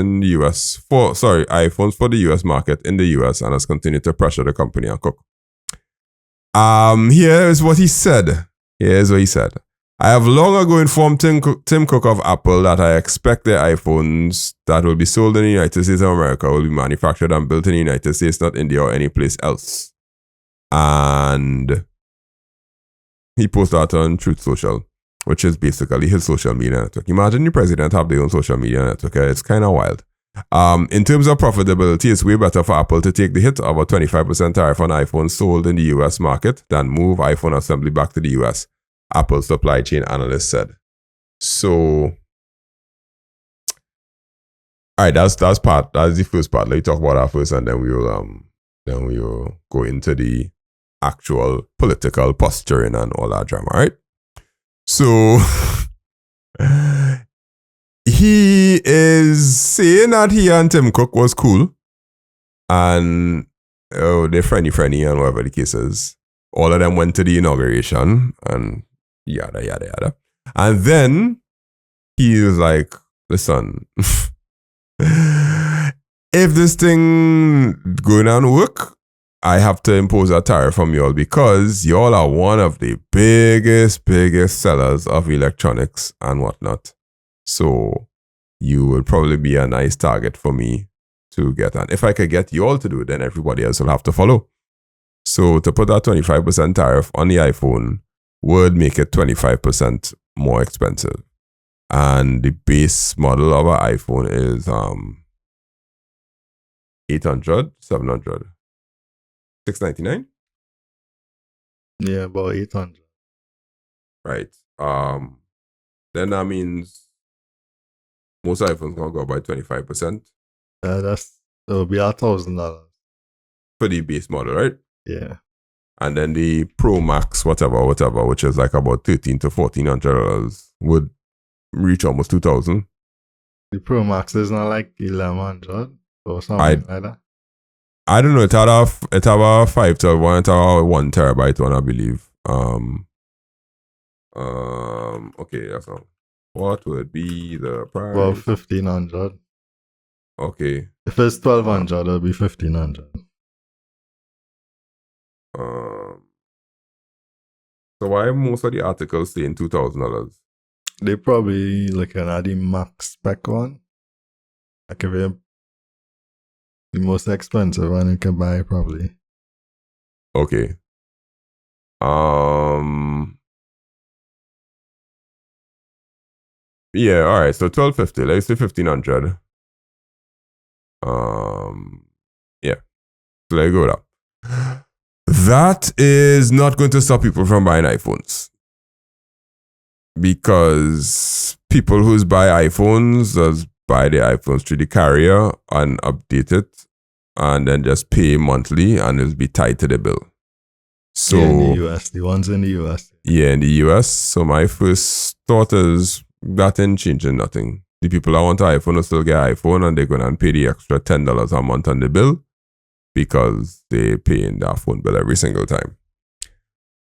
for the US market in the US, and has continued to pressure the company and Cook. Here is what he said. Here's what he said. I have long ago informed Tim Cook of Apple that I expect their iPhones that will be sold in the United States of America will be manufactured and built in the United States, not India or any place else. And he posted that on Truth Social, which is basically his social media network. Imagine the president have their own social media network. It's kind of wild. In terms of profitability, it's way better for Apple to take the hit of a 25% tariff on iPhones sold in the US market than move iPhone assembly back to the US, Apple supply chain analyst said. So, all right, that's the first part. Let me talk about that first, and then we will go into the actual political posturing and all that drama. All right. So he is saying that he and Tim Cook was cool, and they're friendly, and whatever the case is. All of them went to the inauguration, and yada, yada, yada. And then he was like, listen, if this thing going on work, I have to impose a tariff from y'all because y'all are one of the biggest sellers of electronics and whatnot. So you would probably be a nice target for me to get. And if I could get y'all to do it, then everybody else will have to follow. So to put that 25% tariff on the iPhone would make it 25% more expensive. And the base model of an iPhone is 800, 700, 699? Yeah, about 800. Right. Then that means most iPhones gonna go up by 25%. It'll be $1,000 for the base model, right? Yeah. And then the Pro Max, whatever, which is like about $1,300 to $1,400, would reach almost 2,000. The Pro Max is not like 1,100 or something like that. I don't know. It had a 512 one, it had a 1 terabyte one, I believe. Okay, that's all. What would be the price? Well, 1,500. Okay. If it's 1,200, it'll be 1,500. So why most of the articles saying $2,000? They probably looking at the max spec one. Like if you're the most expensive one you can buy, probably. Okay. Yeah, all right. So $1,250. Let's say $1,500. Yeah. So let go up. That is not going to stop people from buying iPhones. Because people who buy iPhones just buy the iPhones through the carrier and update it and then just pay monthly and it'll be tied to the bill. So yeah, in the US, the ones in the US. Yeah, in the US. So my first thought is that ain't changing nothing. The people that want an iPhone will still get an iPhone and they're going to pay the extra $10 a month on the bill because they pay in their phone bill every single time.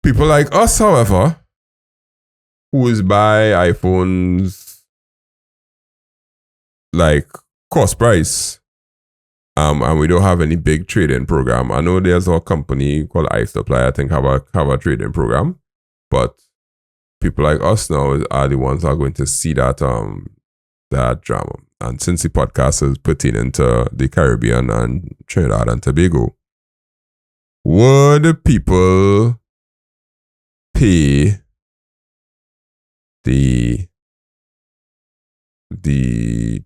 People like us, however, who is buy iPhones like cost price, and we don't have any big trading program. I know there's a company called iSupply, I think have a trading program, but people like us now are the ones that are going to see that that drama. And since the podcast is pertaining to the Caribbean and Trinidad and Tobago, would people pay the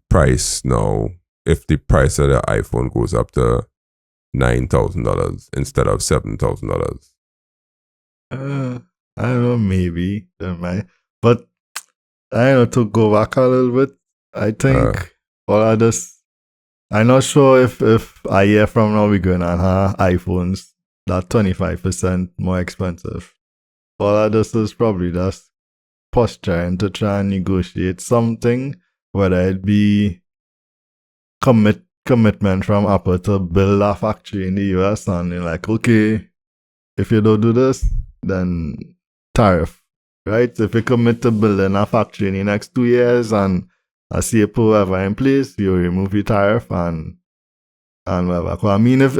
price now if the price of the iPhone goes up to $9,000 instead of $7,000? I don't know, maybe. Don't mind. But I know, to go back a little bit, I think all of this, I'm not sure if a year from now we're going to have iPhones that 25% more expensive. All of this is probably just posturing to try and negotiate something, whether it be commitment from Apple to build a factory in the US, and you're like, okay, if you don't do this, then tariff, right? If you commit to building a factory in the next 2 years and a CAPO whatever in place, you remove the tariff and whatever. I mean, if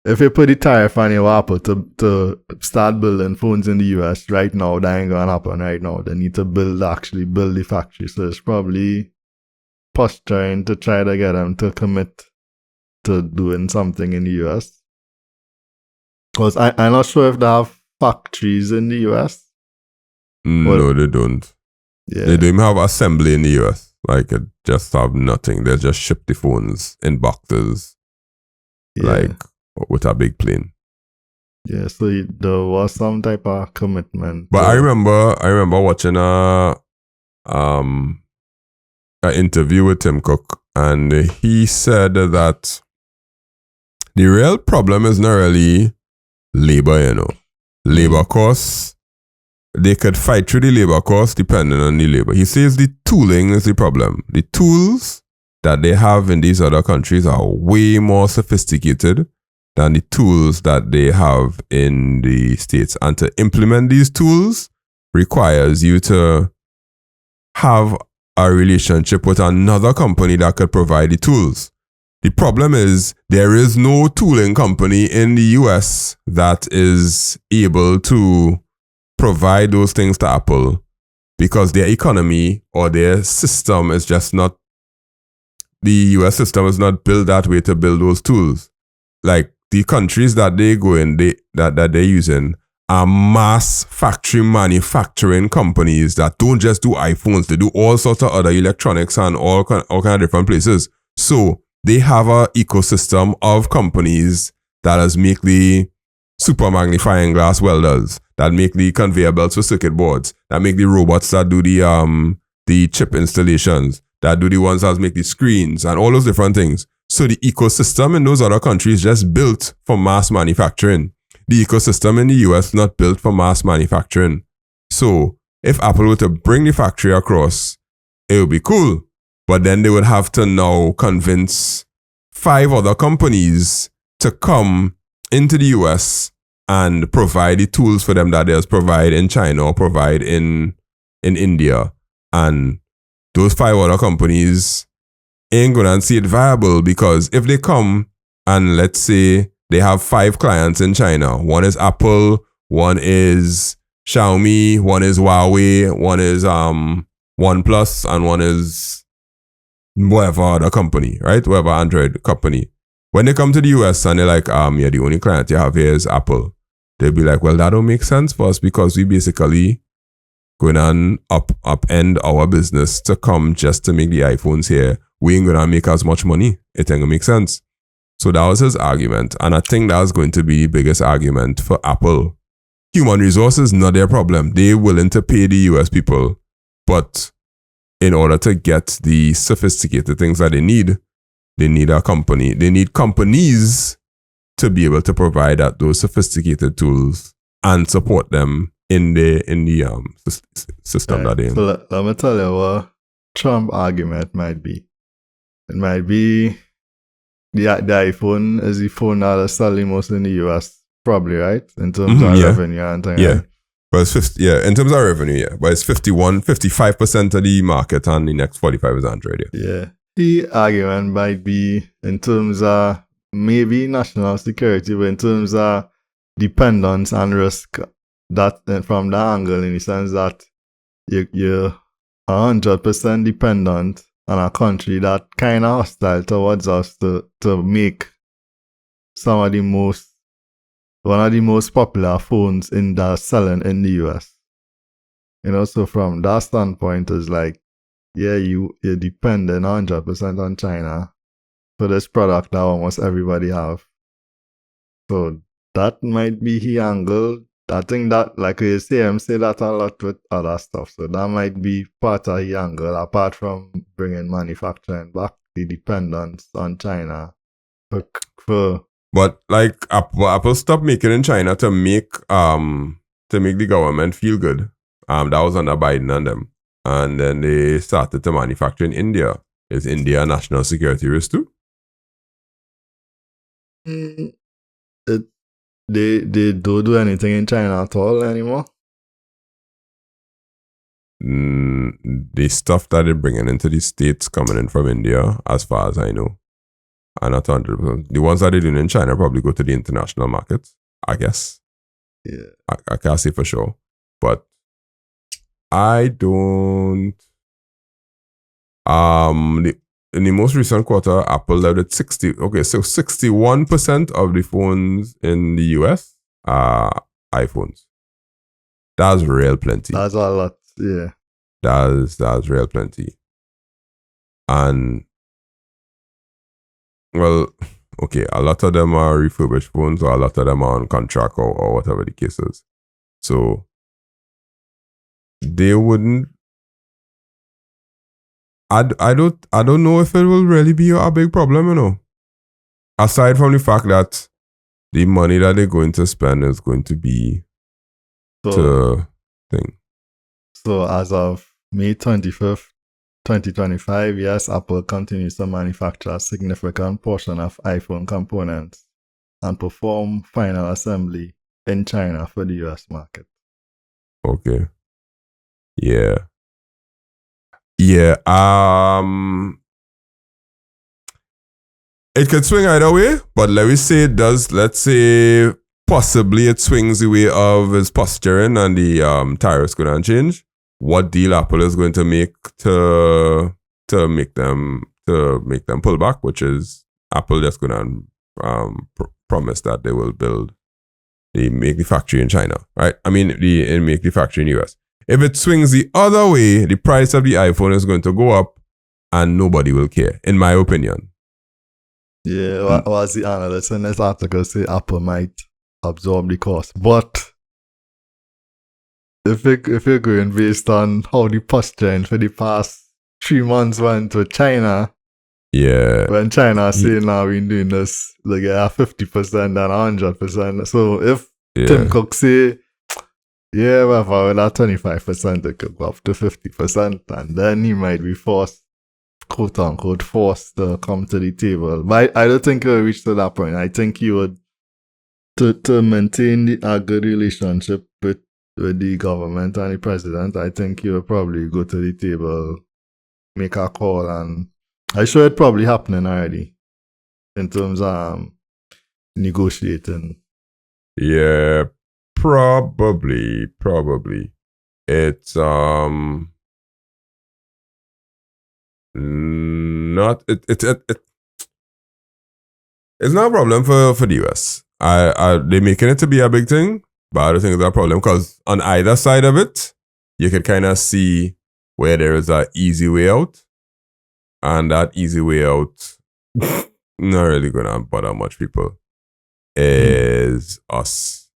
if you put the tariff on your Apple to start building phones in the US right now, that ain't gonna happen right now. They need to actually build the factory. So it's probably posturing to try to get them to commit to doing something in the US. Because I'm not sure if they have factories in the US. No, they don't. Yeah. They don't even have assembly in the US. Like, it just have nothing. They just ship the phones in boxes. Yeah. Like, with a big plane. Yeah, so there was some type of commitment. But I remember watching a interview with Tim Cook, and he said that the real problem is not really labor, Labor costs, they could fight through the labor costs depending on the labor. He says the tooling is the problem. The tools that they have in these other countries are way more sophisticated than the tools that they have in the States. And to implement these tools requires you to have a relationship with another company that could provide the tools. The problem is there is no tooling company in the US that is able to provide those things to Apple because their economy or their system is just not, the US system is not built that way to build those tools. Like, the countries that they go in, that they're using are mass factory manufacturing companies that don't just do iPhones. They do all sorts of other electronics and all kind of different places. So they have an ecosystem of companies that has make the super magnifying glass welders, that make the conveyor belts for circuit boards, that make the robots that do the chip installations, that do the ones that make the screens and all those different things. So the ecosystem in those other countries just built for mass manufacturing. The ecosystem in the US not built for mass manufacturing. So if Apple were to bring the factory across, it would be cool. But then they would have to now convince 5 other companies to come into the US and provide the tools for them that they provide in China or provide in India. And those 5 other companies ain't gonna see it viable, because if they come and let's say they have 5 clients in China, one is Apple, one is Xiaomi, one is Huawei, one is OnePlus, and one is whatever other company, right? Whatever Android company. When they come to the US and they're like, yeah, the only client you have here is Apple, they'll be like, well, that don't make sense for us because we basically going on upend our business to come just to make the iPhones here. We ain't gonna make as much money. It ain't gonna make sense. So that was his argument. And I think that was going to be the biggest argument for Apple. Human resources, not their problem. They're willing to pay the US people. But in order to get the sophisticated things that they need a company. They need companies to be able to provide those sophisticated tools and support them in the system that they're in. So let me tell you what Trump argument might be. It might be the iPhone is the phone that is selling most in the US, probably, right? In terms of revenue and things. Yeah. But it's in terms of revenue, yeah. But it's 55% of the market, and the next 45 is Android. Yeah. The argument might be in terms of maybe national security, but in terms of dependence and risk, that from that angle, in the sense that you're 100% dependent on a country that kind of hostile towards us to make one of the most popular phones in the selling in the US. So from that standpoint, it's like, yeah, you're dependent 100% on China for this product that almost everybody have. So that might be the angle. I think that, like you say, I'm say that a lot with other stuff. So that might be part of the angle, apart from bringing manufacturing back, the dependence on China. But like Apple stopped making in China to make the government feel good. That was under Biden and them. And then they started to manufacture in India. Is India a national security risk too? They don't do anything in China at all anymore? The stuff that they're bringing into the States coming in from India, as far as I know. And not 100%. The ones that they do in China probably go to the international markets, I guess. Yeah. I can't say for sure. But I don't. In the most recent quarter, Apple led at 60. Okay, so 61% of the phones in the US are iPhones. That's real plenty. That's a lot. Yeah. That's real plenty. And well, okay, a lot of them are refurbished phones, or a lot of them are on contract, or whatever the case is. So they wouldn't. I don't know if it will really be a big problem, you know. Aside from the fact that the money that they're going to spend is going to be to thing. So as of May 25th, 2025, yes, Apple continues to manufacture a significant portion of iPhone components and perform final assembly in China for the US market. Okay. Yeah. Yeah. It could swing either way, but let's say it does. Let's say possibly it swings the way of his posturing and the tariffs going to change. What deal Apple is going to make to make them pull back, which is Apple just going to promise that they will make the factory in China, right? I mean, make the factory in the US. If it swings the other way, the price of the iPhone is going to go up, and nobody will care, in my opinion. Yeah, what was the analyst in this article say Apple might absorb the cost, but if you're going based on how the posturing for the past 3 months went to China, yeah, when China say now we're doing this, like 50% and 100%. So if Tim Cook say, yeah, well, with that 25%, it could go up to 50%, and then he might be forced, quote unquote, forced to come to the table. But I don't think he'll reach to that point. I think he would, to maintain a good relationship with the government and the president, I think he would probably go to the table, make a call, and I'm sure it's probably happening already in terms of negotiating. Yeah, probably. It's not it's not a problem for the US. They're making it to be a big thing, but I don't think it's a problem because on either side of it, you can kind of see where there is an easy way out, and that easy way out not really gonna bother much people. Is us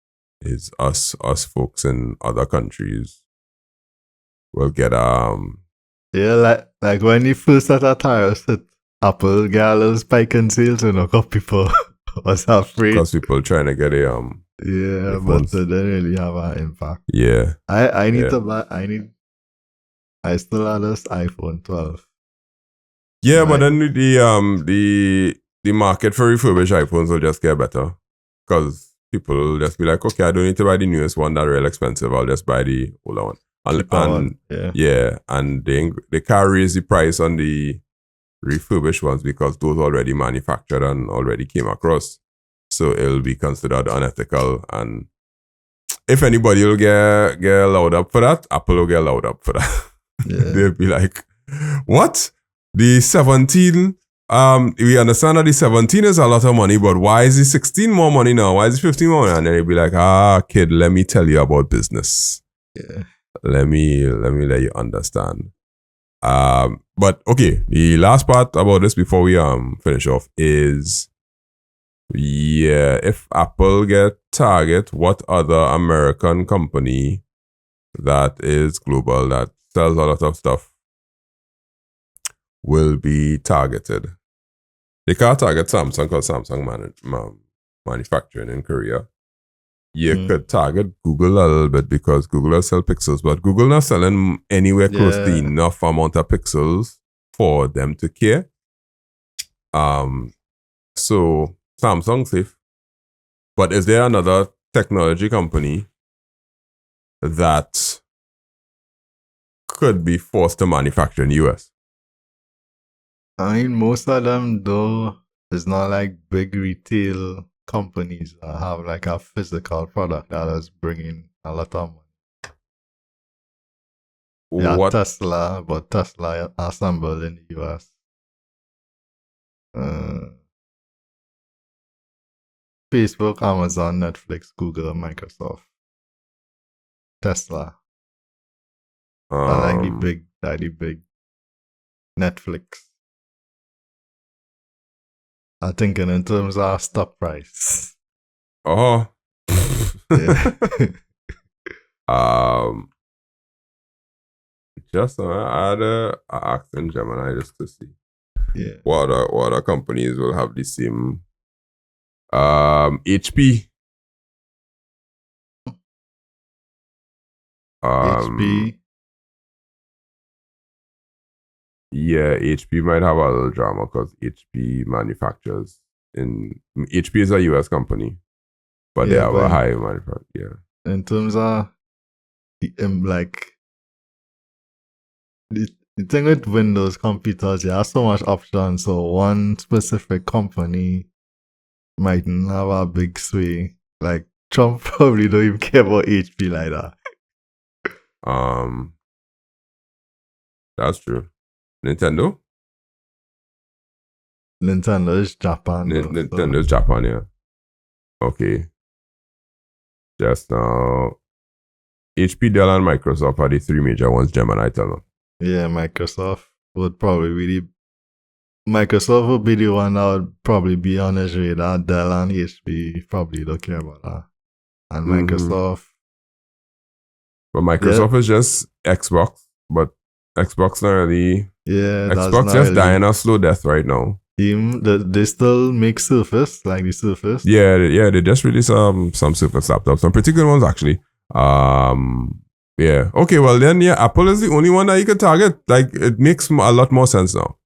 folks in other countries will get Yeah, like when you first set a tariffs at Apple, get a little spike in sales, you know, because people was afraid. Because people trying to get a yeah, but it didn't really have an impact. Yeah. I need to buy. I still have this iPhone 12. Yeah, but then the market for refurbished iPhones will just get better. Because people will just be like, okay, I don't need to buy the newest one that's real expensive. I'll just buy the older one. And they can't raise the price on the refurbished ones because those already manufactured and already came across. So it'll be considered unethical. And if anybody will get allowed up for that, Apple will get allowed up for that. Yeah. They'll be like, what? The 17, we understand that the 17 is a lot of money, but why is the 16 more money now? Why is it 15 more money? And then they'll be like, kid, let me tell you about business. Yeah. Let me let you understand. But okay, the last part about this before we finish off is, yeah, if Apple get Target, what other American company that is global that sells a lot of stuff will be targeted? They can't target Samsung because Samsung manufacturing in Korea. You could target Google a little bit because Google will sell pixels, but Google not selling anywhere close to enough amount of pixels for them to care. So Samsung safe. But is there another technology company that could be forced to manufacture in the US? I mean, most of them do It's not like big retail companies that have like a physical product that is bringing a lot of money. Yeah, What? Tesla, but Tesla assembled in the US. Facebook, Amazon, Netflix, Google, Microsoft, Tesla. Like the big Netflix. I'm thinking in terms of stock price. Oh. Yeah. Just I had a ask in Gemini just to see. Yeah. What other companies will have the same HP. HP. Yeah, HP might have a little drama because HP manufactures HP is a US company, but they have a high manufacturer. Yeah. In terms of like the thing with Windows computers, you have so much options, so one specific company mightn't have a big sway. Like Trump probably don't even care about HP like that. That's true. Nintendo is Japan. Nintendo is Japan, yeah. Okay. Just now, HP, Dell, and Microsoft are the three major ones. Gemini, tell them. Yeah, Microsoft would probably really. Microsoft would be the one that would probably be on his radar. Dell and HP probably don't care about that. And Microsoft. But Microsoft is just Xbox, but Xbox not really. Yeah, Xbox just really dying a slow death right now. They still make Surface, like the Surface. Yeah, they just released some Surface laptops, some pretty good ones actually. Yeah. Okay, well then, yeah, Apple is the only one that you could target. Like, it makes a lot more sense now.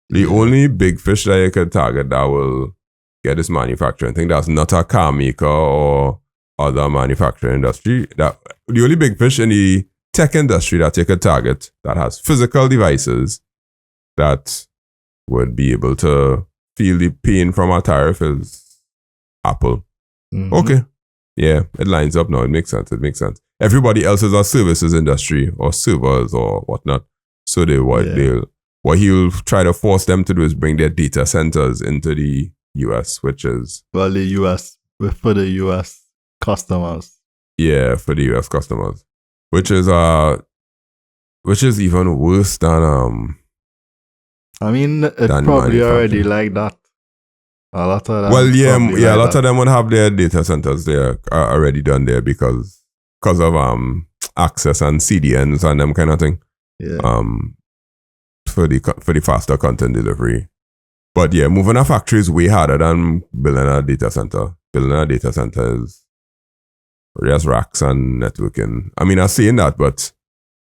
The only big fish that you could target that will get this manufacturing thing that's not a car maker or other manufacturing industry. That the only big fish in the tech industry that you could target that has physical devices that would be able to feel the pain from a tariff is Apple. Okay. Yeah, it lines up now. It makes sense. Everybody else is a services industry or servers or whatnot. So what he'll try to force them to do is bring their data centers into the US, which is... Well, the US, for the US customers. Yeah, for the US customers. Which is even worse than... I mean, it's probably already like that. A lot of them. Well, yeah, a lot of them would have their data centers there already done there because of access and CDNs and them kind of thing. Yeah. For the faster content delivery. But yeah, moving a factory is way harder than building a data center. Building a data center is just racks and networking. I mean, I'm saying that, but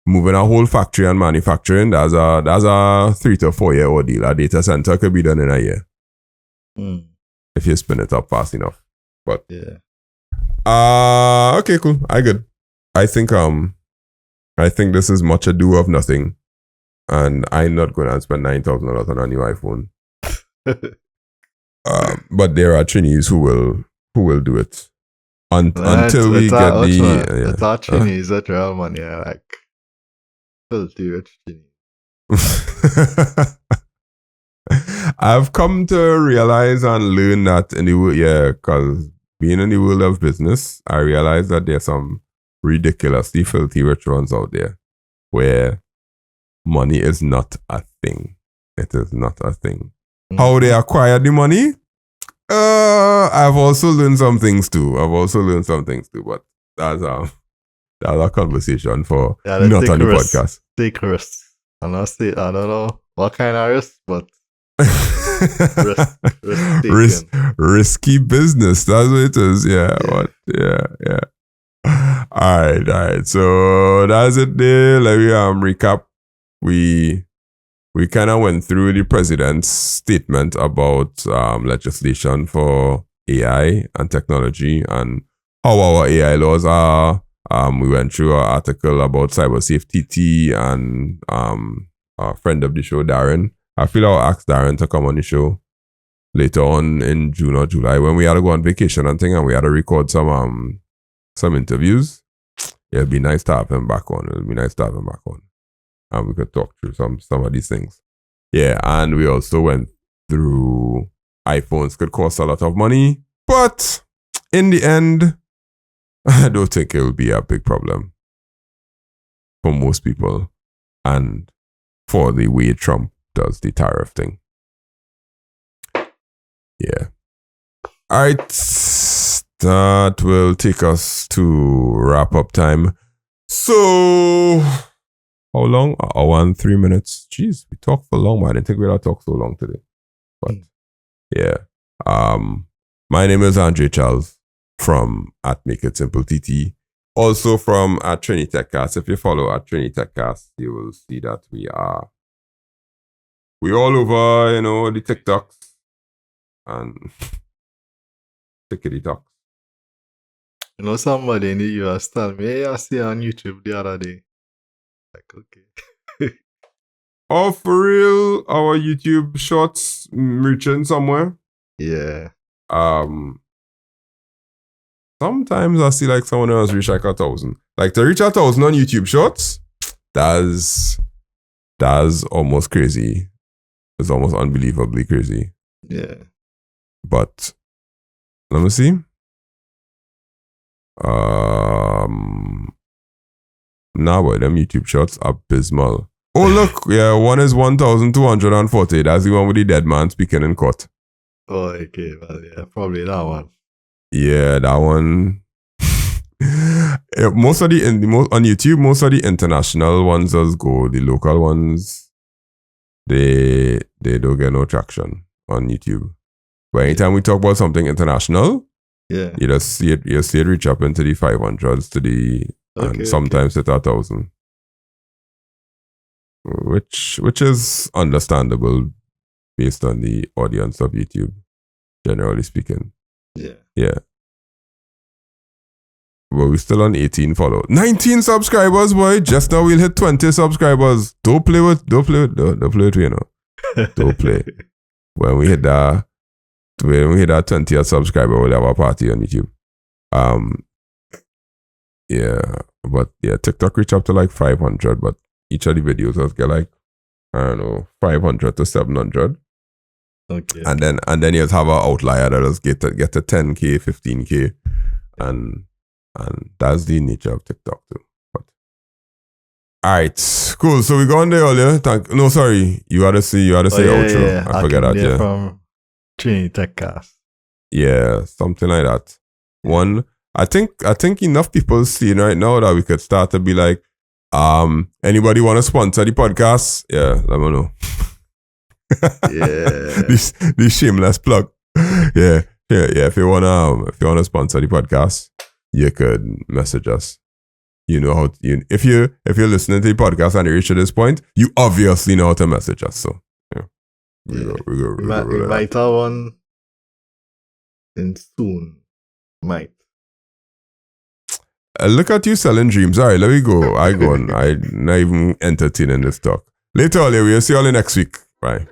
moving a whole factory and manufacturing, that's a 3 to 4 year ordeal. A data center could be done in a year. If you spin it up fast enough. But yeah. Okay, cool. I think this is much ado of nothing. And I'm not going to spend $9,000 on a new iPhone. But there are Chinese who will do it until we get the. It's not Chinese, it's real money. Like filthy rich Chinese. I've come to realize and learn that because being in the world of business, I realize that there's some ridiculously filthy rich ones out there where money is not a thing. It is not a thing. How they acquire the money? I've also learned some things too. But that's a conversation for not on the podcast. Take risks. I don't know what kind of risk, but risky business. That's what it is. Yeah. All right. So that's it there. Let me recap. We kind of went through the president's statement about legislation for AI and technology and how our AI laws are. We went through an article about cyber safety and a friend of the show, Darren. I feel I'll ask Darren to come on the show later on in June or July when we had to go on vacation and thing, and we had to record some interviews. It'd be nice to have him back on. And we could talk through some of these things. Yeah, and we also went through iPhones could cost a lot of money, but in the end, I don't think it will be a big problem for most people, and for the way Trump does the tariff thing. Yeah. All right, that will take us to wrap up time. So, how long? An hour and 3 minutes. Jeez, we talked for long, man. I didn't think we'd have talked so long today. But yeah. My name is Andre Charles from @MakeItSimpleTT. Also from @TriniTechCast. If you follow @TriniTechCast, you will see that we all over, the TikToks and TikToks. Somebody in the US told me, hey, I see on YouTube the other day. Like, okay. Oh, for real? Our YouTube shorts reaching somewhere? Yeah. Sometimes I see like someone else reach like 1,000. Like to reach 1,000 on YouTube shorts, that's almost crazy. It's almost unbelievably crazy. Yeah. But let me see. Boy, them YouTube shorts are abysmal. Oh look, yeah, one is 1,240. That's the one with the dead man speaking in court. Oh, okay, well, yeah, probably that one. Yeah, that one. On YouTube, most of the international ones does go. The local ones, they don't get no traction on YouTube. But anytime we talk about something international, yeah, you see it reach up into the 500s and sometimes it's 1,000, which is understandable based on the audience of YouTube, generally speaking. Yeah. But we're still on 18 followers. 19 subscribers, boy. Just now we'll hit 20 subscribers. Don't play with me, Don't play. When we hit that 20th subscriber, we'll have a party on YouTube. Yeah. But yeah, TikTok reach up to like 500, but each of the videos will get like, 500 to 700. Okay. And then you'll have an outlier that does get to 10K, 15K, and that's the nature of TikTok too. But all right, cool. So we gone there earlier. You had to say outro. Yeah. I forget that. Yeah, from TriniTechCast. Yeah, something like that. One, I think enough people seeing right now that we could start to be like, anybody want to sponsor the podcast? Yeah, let me know. Yeah. this shameless plug. Yeah. If you wanna sponsor the podcast, you could message us. You know how if you're listening to the podcast and you reach to this point, you obviously know how to message us. So yeah, we might have one in soon. Might. Look at you selling dreams. All right, let me go. I go on. I'm not even entertaining this talk. Later, we'll see you all next week. Bye.